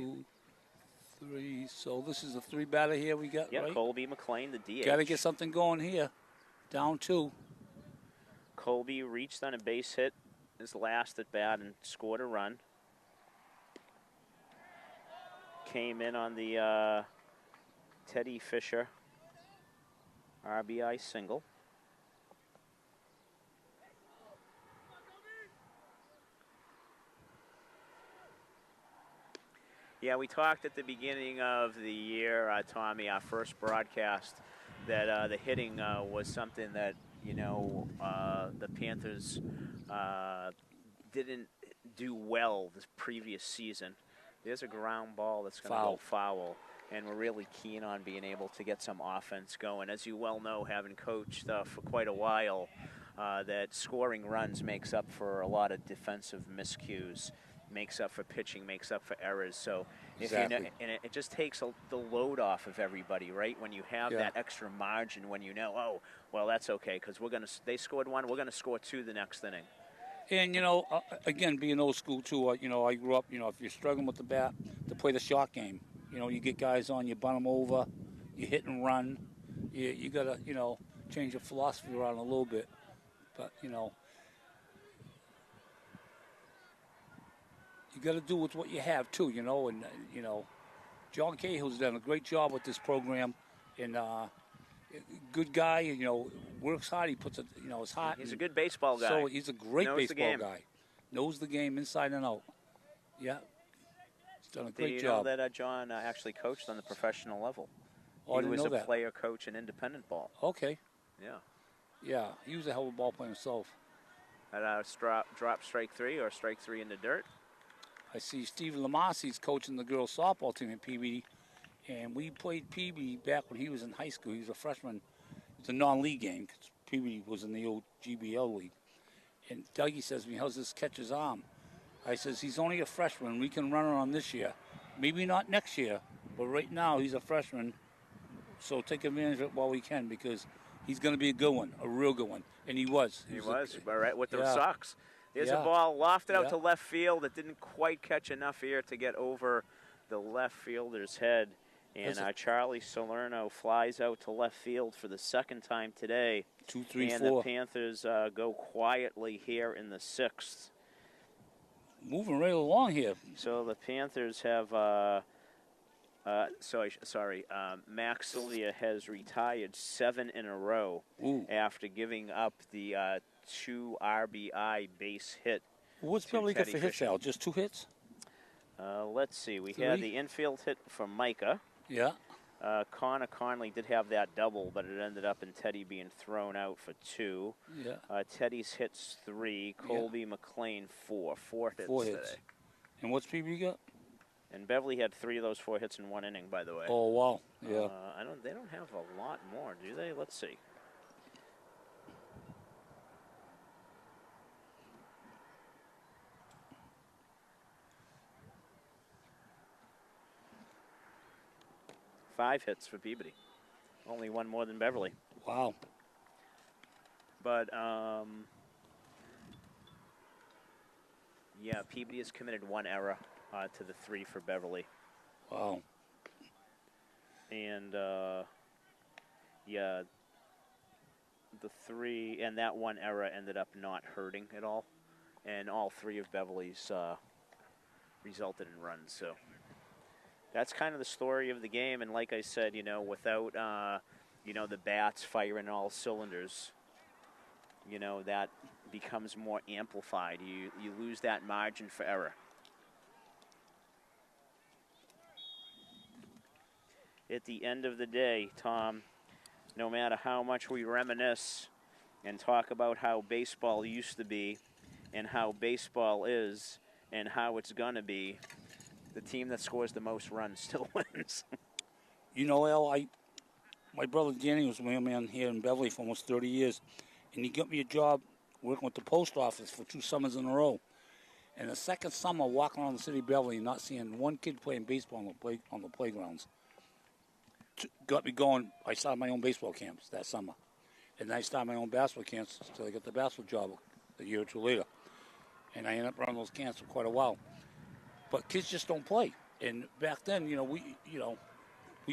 2, 3. So this is a 3 batter here we got, right? Colby McLean, the DH. Got to get something going here. Down 2. Colby reached on a base hit his last at bat and scored a run. Came in on the Teddy Fisher RBI single. Yeah, we talked at the beginning of the year, Tommy, our first broadcast, that the hitting was something that, the Panthers didn't do well this previous season. There's a ground ball that's going to go foul, and we're really keen on being able to get some offense going. As you well know, having coached for quite a while, that scoring runs makes up for a lot of defensive miscues, makes up for pitching, makes up for errors. So exactly. and it just takes the load off of everybody, right? When you have that extra margin, when you know, oh, well, that's okay, because they scored 1, we're going to score 2 the next inning. And, again, being old school, too, I grew up, if you're struggling with the bat, to play the short game. You get guys on, you bunt them over, you hit and run. You got to, change your philosophy around a little bit. But, you got to do with what you have, too, And, John Cahill's done a great job with this program. And, good guy, works hard. He puts his heart. He's a good baseball guy. So he's a great Knows baseball guy. Knows the game inside and out. Yeah. He's done a great job. Did you know that John actually coached on the professional level? Oh, I didn't know that. He was a player coach in independent ball. Okay. Yeah. Yeah, he was a hell of a ball player himself. At drop strike 3 or strike 3 in the dirt. I see Steve Lamassi's coaching the girls softball team in Peabody. And we played Peabody back when he was in high school. He was a freshman. It's a non-league game because Peabody was in the old GBL league. And Dougie says to me, how's this catcher's arm? I says, he's only a freshman. We can run it on this year. Maybe not next year, but right now he's a freshman. So take advantage of it while we can because he's going to be a good one, a real good one. And he was. He was, right, with the Sox. There's a ball lofted out to left field that didn't quite catch enough air to get over the left fielder's head. And Charlie Salerno flies out to left field for the second time today. 2, 3, 4. And the Panthers go quietly here in the 6th. Moving right along here. So the Panthers have, Max Sylvia has retired 7 in a row after giving up the 2 RBI base hit. What's Beverly got for hits, Al? Just 2 hits? Let's see. We had the infield hit from Micah. Yeah. Connor Conley did have that double, but it ended up in Teddy being thrown out for 2. Yeah. Teddy's hits 3. Colby McLean 4. 4 hits today. And what's Peabody got? And Beverly had 3 of those 4 hits in 1 inning, by the way. Oh wow. Yeah. They don't have a lot more, do they? Let's see. Five hits for Peabody. Only 1 more than Beverly. Wow. But, yeah, Peabody has committed 1 error to the 3 for Beverly. Wow. And, yeah, the 3, and that 1 error ended up not hurting at all. And all 3 of Beverly's resulted in runs, so. That's kind of the story of the game, and like I said, without, the bats firing all cylinders, that becomes more amplified. You lose that margin for error. At the end of the day, Tom, no matter how much we reminisce and talk about how baseball used to be and how baseball is and how it's going to be, the team that scores the most runs still wins. Al, my brother Danny was mailman here in Beverly for almost 30 years, and he got me a job working with the post office for 2 summers in a row. And the second summer, walking around the city of Beverly and not seeing one kid playing baseball on the playgrounds, got me going. I started my own baseball camps that summer. And then I started my own basketball camps until I got the basketball job a year or 2 later. And I ended up running those camps for quite a while. But kids just don't play. And back then, we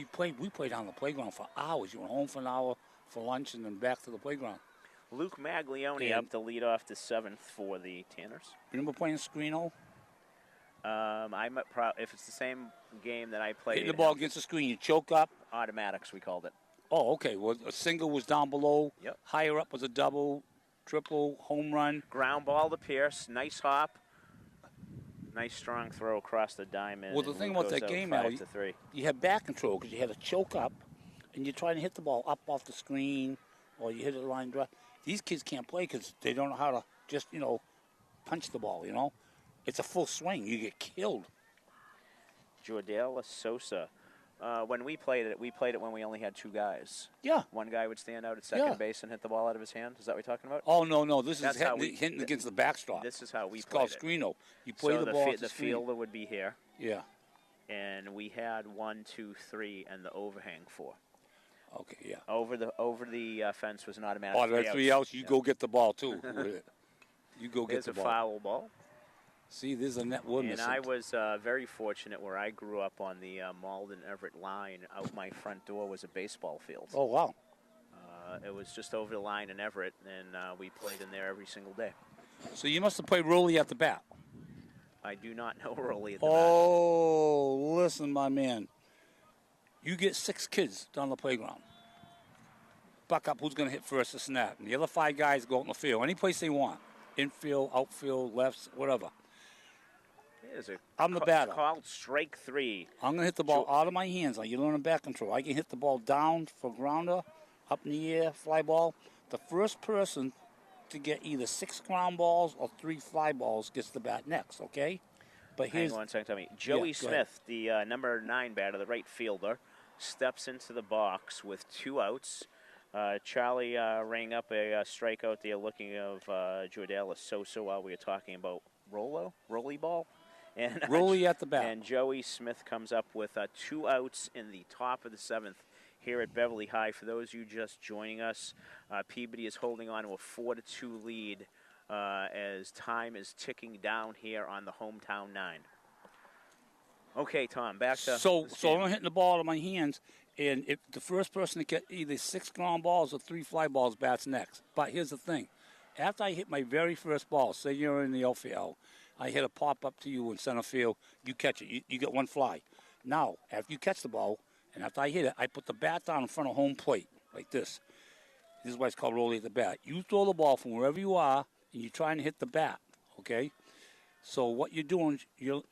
played on the playground for hours. You went home for an hour for lunch and then back to the playground. Luke Maglione up to lead off the 7th for the Tanners. Remember playing Screeno? If it's the same game that I played. Hitting the ball against the screen, you choke up. Automatics, we called it. Oh, okay. Well, a single was down below. Yep. Higher up was a double, triple, home run. Ground ball to Pierce. Nice hop. Nice strong throw across the diamond. Well, the thing about that game, Al, you had back control because you had to choke up, and you're trying to hit the ball up off the screen, or you hit it line drive. These kids can't play because they don't know how to just, punch the ball, It's a full swing. You get killed. Jordela Sosa. When we played it when we only had 2 guys. Yeah. One guy would stand out at second base and hit the ball out of his hand. Is that what you're talking about? Oh, no. This is hitting against the backstop. This is how we played it. It's called Screeno. You play the ball the fielder would be here. Yeah. And we had 1, 2, 3, and the overhang 4. Okay, yeah. Over the fence was an automatic. Oh, 3 outs. You go get the ball, too. You go get There's the a ball. foul ball. See, there's a net we're And missing. I was very fortunate where I grew up on the Malden-Everett line. Out my front door was a baseball field. Oh, wow. It was just over the line in Everett, and we played in there every single day. So you must have played Rolly at the bat. I do not know Rolly at the bat. Oh, listen, my man. You get 6 kids down the playground. Buck up who's going to hit first or snap. And the other 5 guys go out in the field, any place they want. Infield, outfield, lefts, whatever. I'm the batter. Called strike 3. I'm going to hit the ball out of my hands. Like you learn back control. I can hit the ball down for grounder, up in the air, fly ball. The first person to get either 6 ground balls or 3 fly balls gets the bat next, okay? But Hang on one second, Tommy. Joey Smith, the number 9 batter, the right fielder, steps into the box with 2 outs. Charlie rang up a strikeout there looking of Jordalis Sosa while we were talking about Rolly ball. And Rolly at the bat. And Joey Smith comes up with 2 outs in the top of the 7th here at Beverly High. For those of you just joining us, Peabody is holding on to a 4-2 lead as time is ticking down here on the hometown 9. Okay, Tom, back to So I'm hitting the ball out of my hands, and if the first person to get either 6 ground balls or 3 fly balls bats next. But here's the thing. After I hit my very first ball, say you're in the outfield, I hit a pop up to you in center field, you catch it, you get 1 fly. Now, after you catch the ball, and after I hit it, I put the bat down in front of home plate, like this. This is why it's called Rolly at the bat. You throw the ball from wherever you are, and you're trying to hit the bat, okay? So what you're doing, you're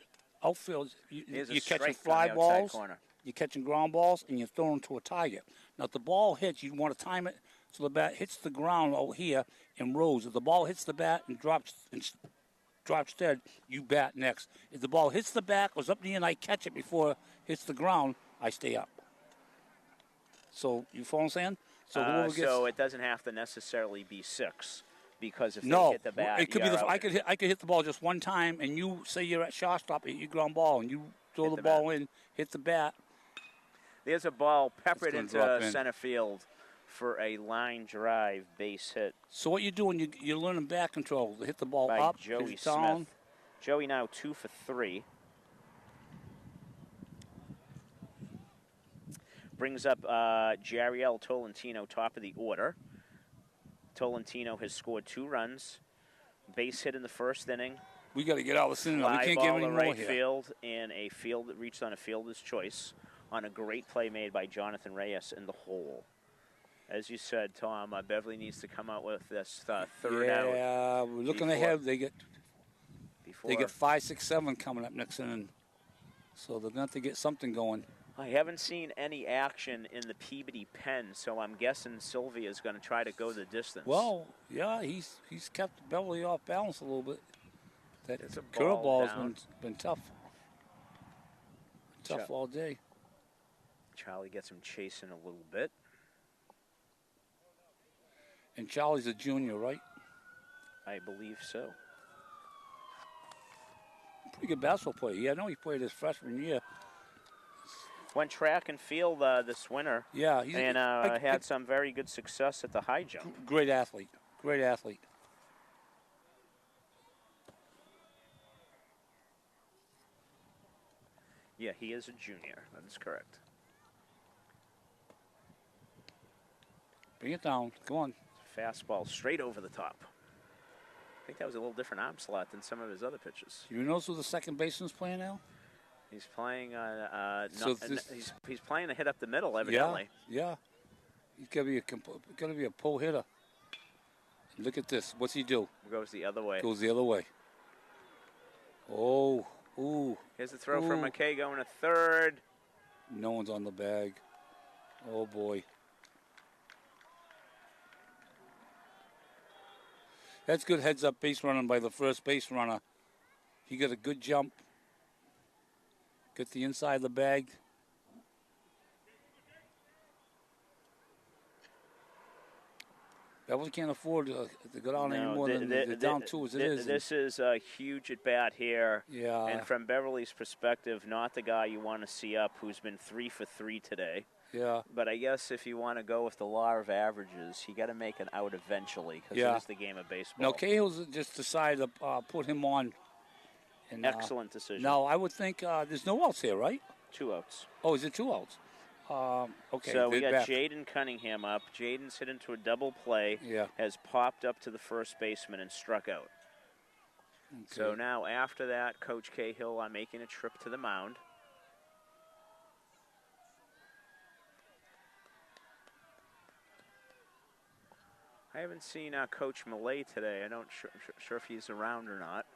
outfield, you're catching fly balls, you're catching ground balls, and you're throwing to a target. Now, if the ball hits, you want to time it so the bat hits the ground out here and rolls. If the ball hits the bat and drops dead, you bat next. If the ball hits the bat, goes up in the air, and I catch it before it hits the ground, I stay up. So, you follow what I'm saying? So, whoever gets, so it doesn't have to necessarily be 6, because if they hit the bat, it could be I could hit the ball just one time, and you say you're at shortstop, you ground ball, and you throw the ball in, hit the bat. There's a ball peppered into center field for a line drive base hit. So what you're doing, you're learning back control to hit the ball by up, Joey down. Smith. Joey now 2 for 3. Brings up Jariel Tolentino, top of the order. Tolentino has scored 2 runs. Base hit in the first inning. We got to get out of the inning. We can't get any more right here. Field, and a field that reached on a fielder's choice on a great play made by Jonathan Reyes in the hole. As you said, Tom, Beverly needs to come out with this third out. Yeah, we're looking ahead. They get 5, 6, 7 coming up next inning, so they're going to have to get something going. I haven't seen any action in the Peabody pen, so I'm guessing Sylvia is going to try to go the distance. Well, yeah, he's kept Beverly off balance a little bit. That It's a curveball's been tough. Tough all day. Charlie gets him chasing a little bit. And Charlie's a junior, right? I believe so. Pretty good basketball player. Yeah, I know he played his freshman year. Went track and field this winter. Yeah. And had some very good success at the high jump. Great athlete. Great athlete. Yeah, he is a junior. That is correct. Bring it down. Come on. Fastball straight over the top. I think that was a little different arm slot than some of his other pitches. You notice who the second baseman's playing now? He's playing. He's playing a hit up the middle, evidently. Yeah. He's gonna be a pull hitter. Look at this. What's he do? Goes the other way. Goes the other way. Oh. Ooh. Here's the throw from McKay going to third. No one's on the bag. Oh boy. That's good heads-up base running by the first base runner. He got a good jump. Get the inside of the bag. Beverly can't afford to go down anymore than they're down 2 as it is. This is a huge at-bat here. Yeah. And from Beverly's perspective, not the guy you want to see up who's been 3 for 3 today. Yeah. But I guess if you want to go with the law of averages, you got to make an out eventually because Yeah. it is the game of baseball. No, Cahill's just decided to put him on. And, Excellent decision. No, I would think there's no outs here, right? 2 outs. Oh, is it 2 outs? Okay. So we got back. Jaden Cunningham up. Jaden's hit into a double play. Yeah. Has popped up to the first baseman and struck out. Okay. So now after that, Coach Cahill making a trip to the mound. I haven't seen Coach Millay today. I'm not sure if he's around or not.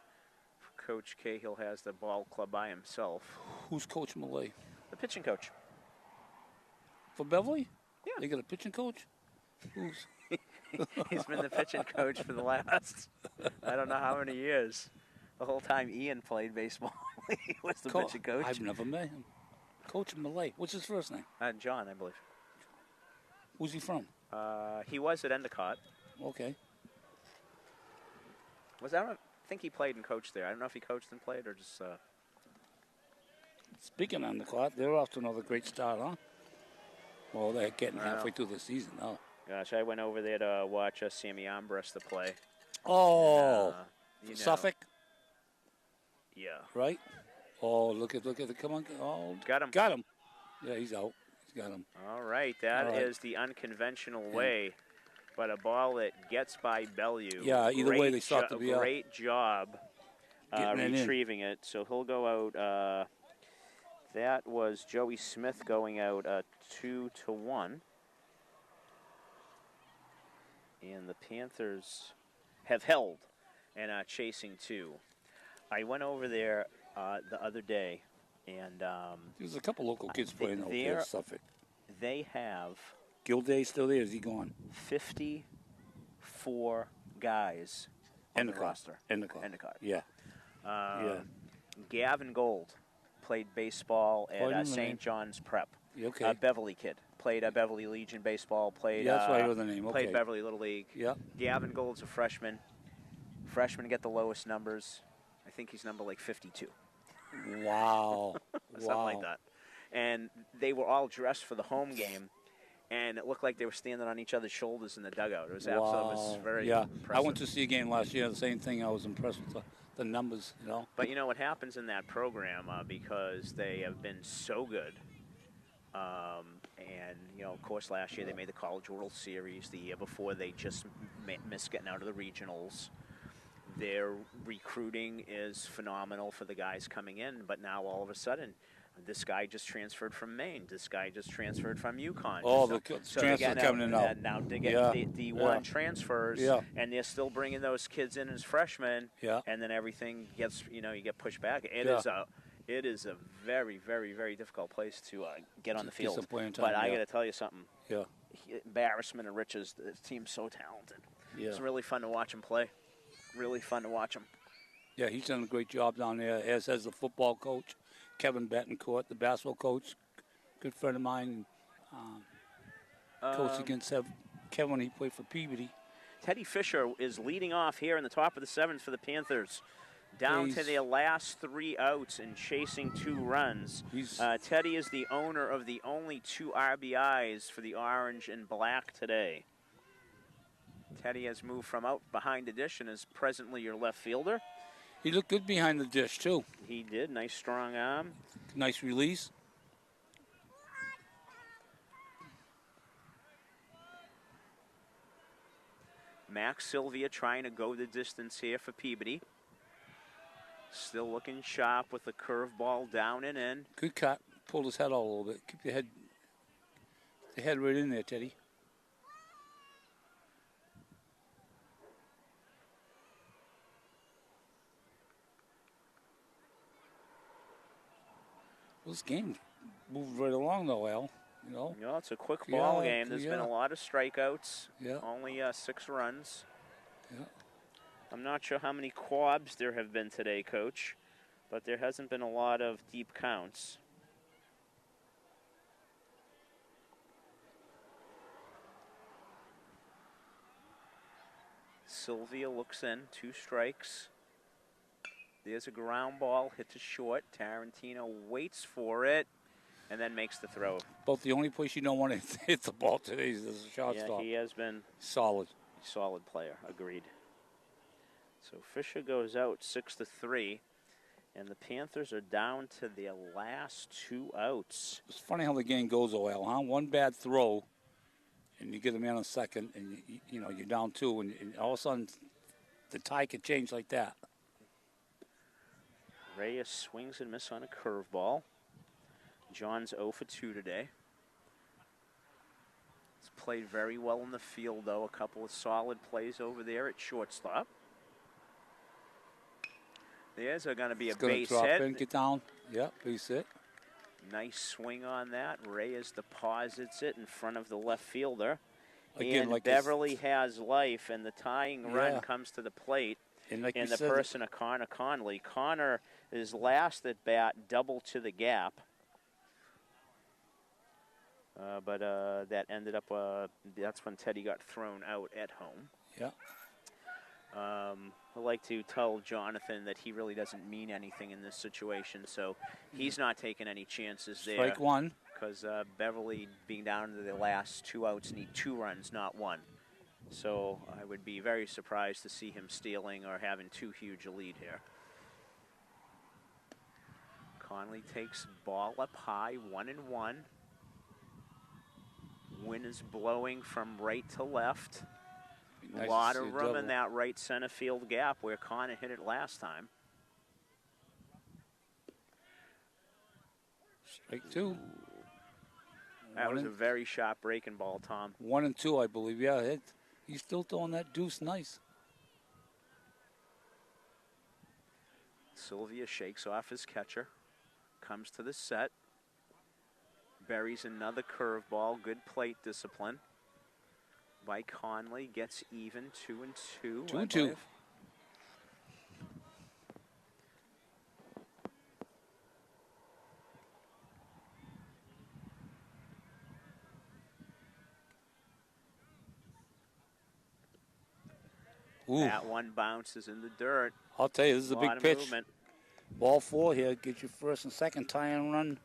Coach Cahill has the ball club by himself. Who's Coach Millay? The pitching coach. For Beverly? Yeah. They got a pitching coach? Who's? He's been the pitching coach for the last, I don't know how many years. The whole time Ian played baseball, he was the pitching coach. I've never met him. Coach Millay. What's his first name? John, I believe. Who's he from? He was at Endicott. Okay. I think he played and coached there. I don't know if he coached and played or just. Speaking of Endicott, they're off to another great start, huh? Well, they're getting halfway through the season now. Gosh, I went over there to watch Sammy Ambrose play. Oh, and, Suffolk. Yeah. Right. Oh, look at it! Come on! Oh, got him. Got him. Yeah, he's out. He's got him. All right, that is the unconventional way, but a ball that gets by Bellew. Yeah, either way they sought to be out. Great job retrieving it. So he'll go out. That was Joey Smith going out 2-1. And the Panthers have held and are chasing 2. I went over there the other day, and there's a couple local kids playing over there in Suffolk. They have Gilday's still there. Is he gone? 54 guys on the roster. Endicott. Yeah. Gavin Gold played baseball at St. John's Prep. Okay. Beverly kid. Played Beverly Legion baseball. Played. Yeah, that's why I know the name. Okay. Played Beverly Little League. Yeah. Gavin Gold's a freshman. Freshmen get the lowest numbers. I think he's number 52. Wow. Something like that. And they were all dressed for the home game, and it looked like they were standing on each other's shoulders in the dugout. It was absolutely, it was very impressive. I went to see a game last year. The same thing. I was impressed with the numbers. But you know what happens in that program because they have been so good. And, of course, last year they made the College World Series. The year before they just missed getting out of the regionals. Their recruiting is phenomenal for the guys coming in, but now all of a sudden, this guy just transferred from Maine. This guy just transferred from UConn. Oh, the transfer coming in now. Now to get the D1 transfers, and they're still bringing those kids in as freshmen, and then everything gets, you get pushed back. It is a very, very, very difficult place to get on the field. But I got to tell you something. Yeah. Embarrassment of riches. The team's so talented. Yeah. It's really fun to watch him play. Really fun to watch him. Yeah, he's done a great job down there, as has the football coach, Kevin Betancourt, the basketball coach, good friend of mine. Coached against Kevin when he played for Peabody. Teddy Fisher is leading off here in the top of the 7th for the Panthers. Down to their last 3 outs and chasing 2 runs. Teddy is the owner of the only 2 RBIs for the Orange and Black today. Teddy has moved from out behind the dish and is presently your left fielder. He looked good behind the dish, too. He did. Nice strong arm. Nice release. Max Sylvia trying to go the distance here for Peabody. Still looking sharp with the curveball down and in. Good cut. Pulled his head out a little bit. Keep the head right in there, Teddy. Well, this game moved right along, though, Al. It's a quick ball game. There's been a lot of strikeouts. Yeah. Only 6 runs. Yeah. I'm not sure how many quabs there have been today, Coach, but there hasn't been a lot of deep counts. Sylvia looks in, 2 strikes. There's a ground ball hit to short. Tarantino waits for it, and then makes the throw. About the only place you don't want to hit the ball today is the shortstop. Yeah, he has been solid player. Agreed. So Fisher goes out 6-3, and the Panthers are down to their last 2 outs. It's funny how the game goes, OL, huh? One bad throw, and you get a man on second, and you're down 2, and all of a sudden the tie could change like that. Reyes swings and misses on a curveball. John's 0 for 2 today. He's played very well in the field, though. A couple of solid plays over there at shortstop. There's going to be a base drop hit. In, get down. Yep, base hit. Nice swing on that. Reyes deposits it in front of the left fielder. Again, and like Beverly has life, and the tying run comes to the plate. And like the person of Connor Conley. Connor is last at bat, double to the gap. But that ended up, that's when Teddy got thrown out at home. Yeah. I like to tell Jonathan that he really doesn't mean anything in this situation, so he's not taking any chances there. Strike one. Because Beverly, being down to the last 2 outs, need 2 runs, not 1. So I would be very surprised to see him stealing or having too huge a lead here. Conley takes ball up high, 1-1. Wind is blowing from right to left. Nice a lot of room in that right center field gap where Connor hit it last time. Strike 2. That was a very sharp breaking ball, Tom. 1 and 2, I believe. Yeah, he's still throwing that deuce nice. Sylvia shakes off his catcher, comes to the set, buries another curveball. Good plate discipline by Conley. Gets even, 2-2. 2-2. Ooh. That one bounces in the dirt. I'll tell you, this is a big pitch. Movement. Ball 4 here. Get your first and second. Tie and run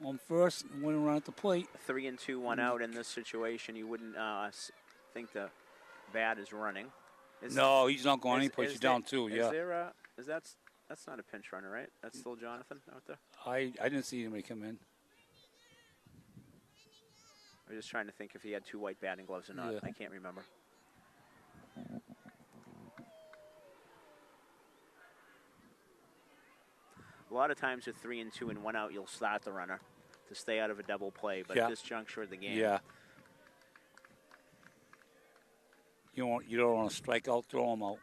on first and win around at the plate. 3-2, 1 out in this situation. You wouldn't think the bat is running. No, he's not going any place. He's down 2, yeah. That's not a pinch runner, right? That's still Jonathan out there? I didn't see anybody come in. I'm just trying to think if he had 2 white batting gloves or not. Yeah. I can't remember. A lot of times with 3-2 and 1 out, you'll start the runner to stay out of a double play. But at this juncture of the game, you don't want to strike out, throw him out.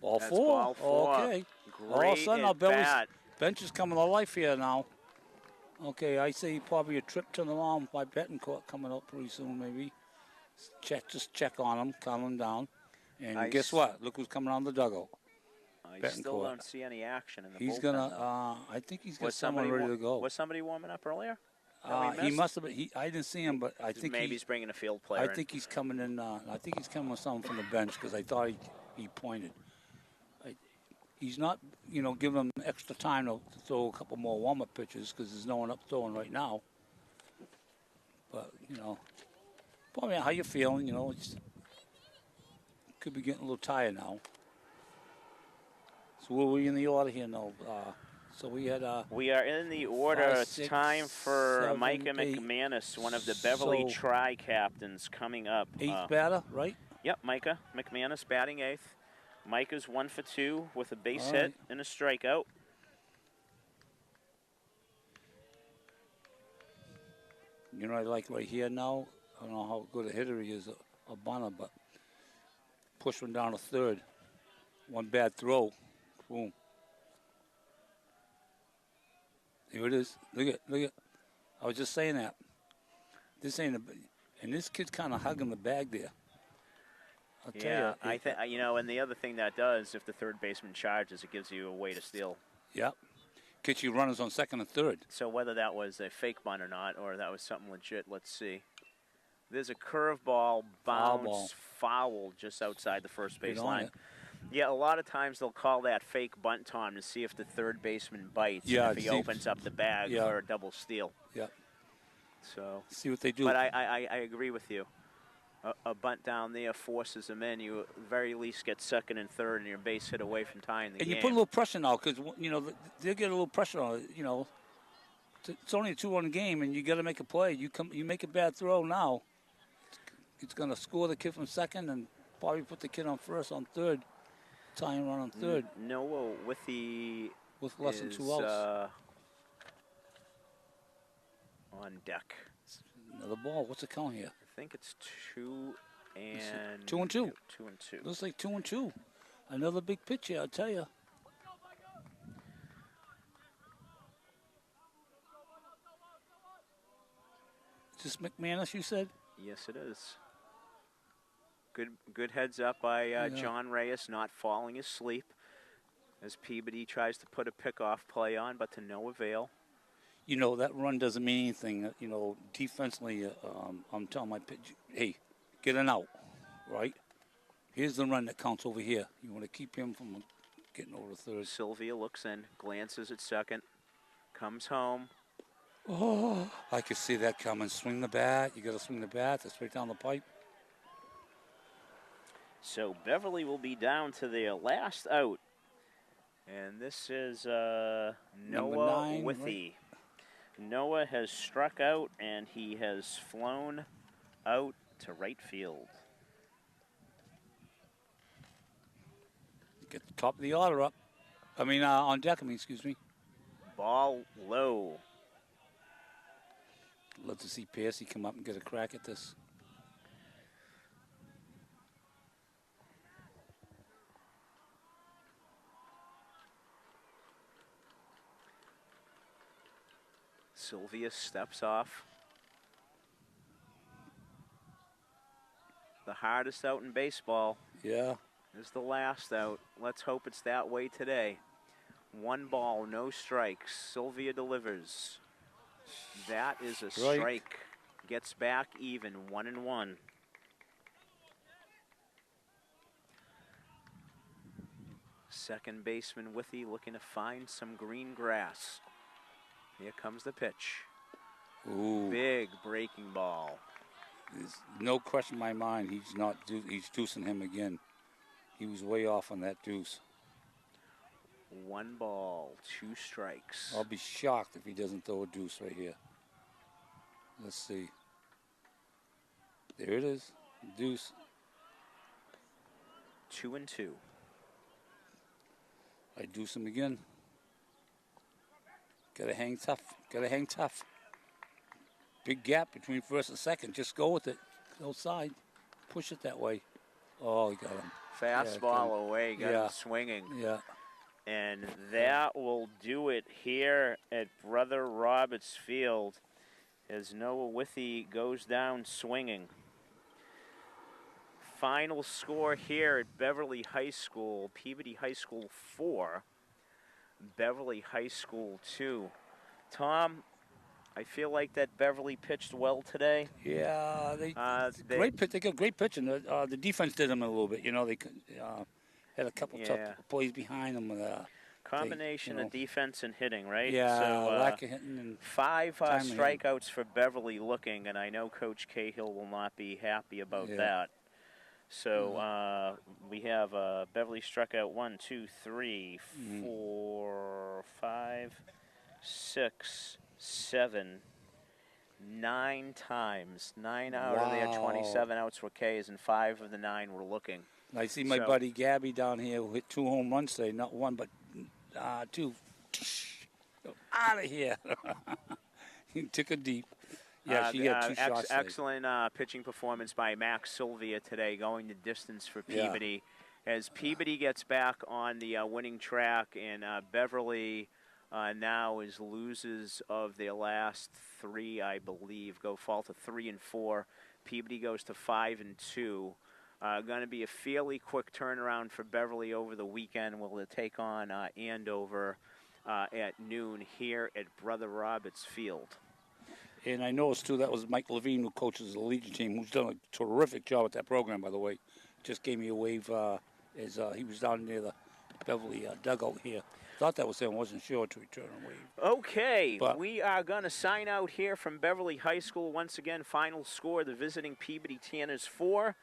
Ball That's 4. ball 4. Okay. Great All of a sudden, our bat. bench is coming to life here now. Okay, I say probably a trip to the lawn by Betancourt coming up pretty soon, maybe. Just check on him, calm him down. And guess what? Look who's coming on the dugout. I still don't see any action in the He's bullpen, gonna. though. I think he's got someone ready to go. Was somebody warming up earlier? He must have been. I didn't see him, but I think maybe he's bringing a field player. I think he's coming in. I think he's coming with someone from the bench because I thought he pointed. He's not, giving him extra time to throw a couple more warm-up pitches because there's no one up throwing right now. But probably how you feeling? It's could be getting a little tired now. So where are we in the order here now? So we had. We are in the order. 5, It's 6, time for 7, Micah 8. McManus, one of the Beverly tri-captains, coming up. 8th batter, right? Yep, Micah McManus batting 8th. Micah's 1 for 2 with a base hit and a strikeout. I like right here now. I don't know how good a hitter he is, a bunter, but push one down to third. One bad throw. Boom. Here it is. Look at. I was just saying that. This ain't and this kid's kind of hugging the bag there. I'll tell you. I think and the other thing that does, if the third baseman charges, it gives you a way to steal. Yep. Gets you runners on second and third. So whether that was a fake bunt or not, or that was something legit, let's see. There's a curveball bounce foul just outside the first base line. Yeah, a lot of times they'll call that fake bunt, Tom, to see if the third baseman bites. Yeah, and if he opens up the bag for a double steal. Yeah. So See what they do. But I agree with you. A bunt down there forces them in. You at the very least get second and third, and you're base hit away from tying the game. And you put a little pressure now because, you know, they'll get a little pressure on it. You know, it's only a 2-1 game, and you got to make a play. You make a bad throw now, it's going to score the kid from second and probably put the kid on first, on third, tying run on third. Noah with less than 2 outs. On deck. Another ball. What's the count here? I think it's 2 and 2 and 2. 2 and 2. Looks like 2 and 2. Another big pitch here, I'll tell you. Is this McManus, you said? Yes, it is. Good heads up by John Reyes, not falling asleep as Peabody tries to put a pickoff play on, but to no avail. You know, that run doesn't mean anything. You know, defensively, I'm telling my pitch, hey, get an out, right? Here's the run that counts over here. You want to keep him from getting over the third. Sylvia looks in, glances at second, comes home. Oh, I could see that coming. Swing the bat. You got to swing the bat. That's right down the pipe. So Beverly will be down to their last out. And this is Noah 9, Withy. Right? Noah has struck out, and he has flown out to right field. Get the top of the order up. On deck, excuse me. Ball low. Love to see Piercy come up and get a crack at this. Sylvia steps off. The hardest out in baseball. Yeah. Is the last out. Let's hope it's that way today. 1 ball, no strikes. Sylvia delivers. That is a strike. Gets back even, 1-1. Second baseman Withy looking to find some green grass. Here comes the pitch. Ooh. Big breaking ball. There's no question in my mind he's deucing him again. He was way off on that deuce. 1 ball, 2 strikes. I'll be shocked if he doesn't throw a deuce right here. Let's see. There it is. Deuce. 2 and 2. I deuce him again. Gotta hang tough. Gotta hang tough. Big gap between first and second. Just go with it. Outside. Push it that way. Oh, he got him. Fastball away. Got him swinging. Yeah. And that will do it here at Brother Roberts Field as Noah Withy goes down swinging. Final score here at Beverly High School. Peabody High School 4. Beverly High School 2. Tom, I feel like that Beverly pitched well today. Yeah, great pitch. They got great pitching. The defense did them a little bit. You know, they had a couple tough plays behind them. Combination of defense and hitting, right? Yeah, so, lack of hitting. And 5 strikeouts for Beverly looking, and I know Coach Cahill will not be happy about that. So we have Beverly struck out 1, 2, 3, 4, 5, 6, 7, 9 times. 9 out of their 27 outs were Ks, and 5 of the 9 were looking. I see my buddy Gabby down here who hit 2 home runs today. Not 1, but 2. Out of here. He took a deep. Yeah, she had 2 shots. Excellent pitching performance by Max Sylvia today, going the distance for Peabody. As Peabody gets back on the winning track, and Beverly now is losers of their last 3, I believe, fall to 3 and 4. Peabody goes to 5 and 2. Going to be a fairly quick turnaround for Beverly over the weekend. We'll take on Andover at noon here at Brother Roberts Field. And I noticed, too, that was Mike Levine, who coaches the Legion team, who's done a terrific job at that program, by the way. Just gave me a wave As he was down near the Beverly dugout here. Thought that was him. Wasn't sure to return and wave. Okay, But we are going to sign out here from Beverly High School. Once again, final score, the visiting Peabody Tanners 4,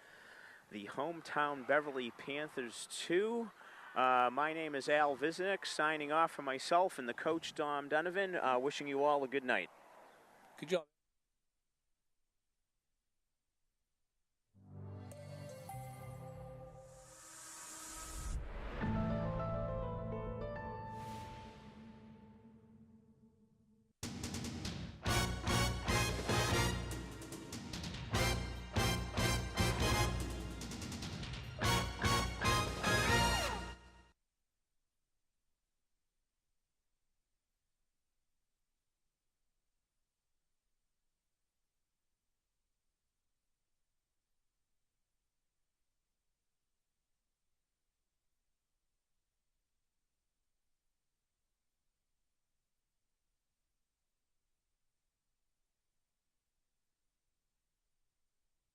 the hometown Beverly Panthers 2. My name is Al Visnick, signing off for myself and the coach, Dom Donovan, wishing you all a good night. good job.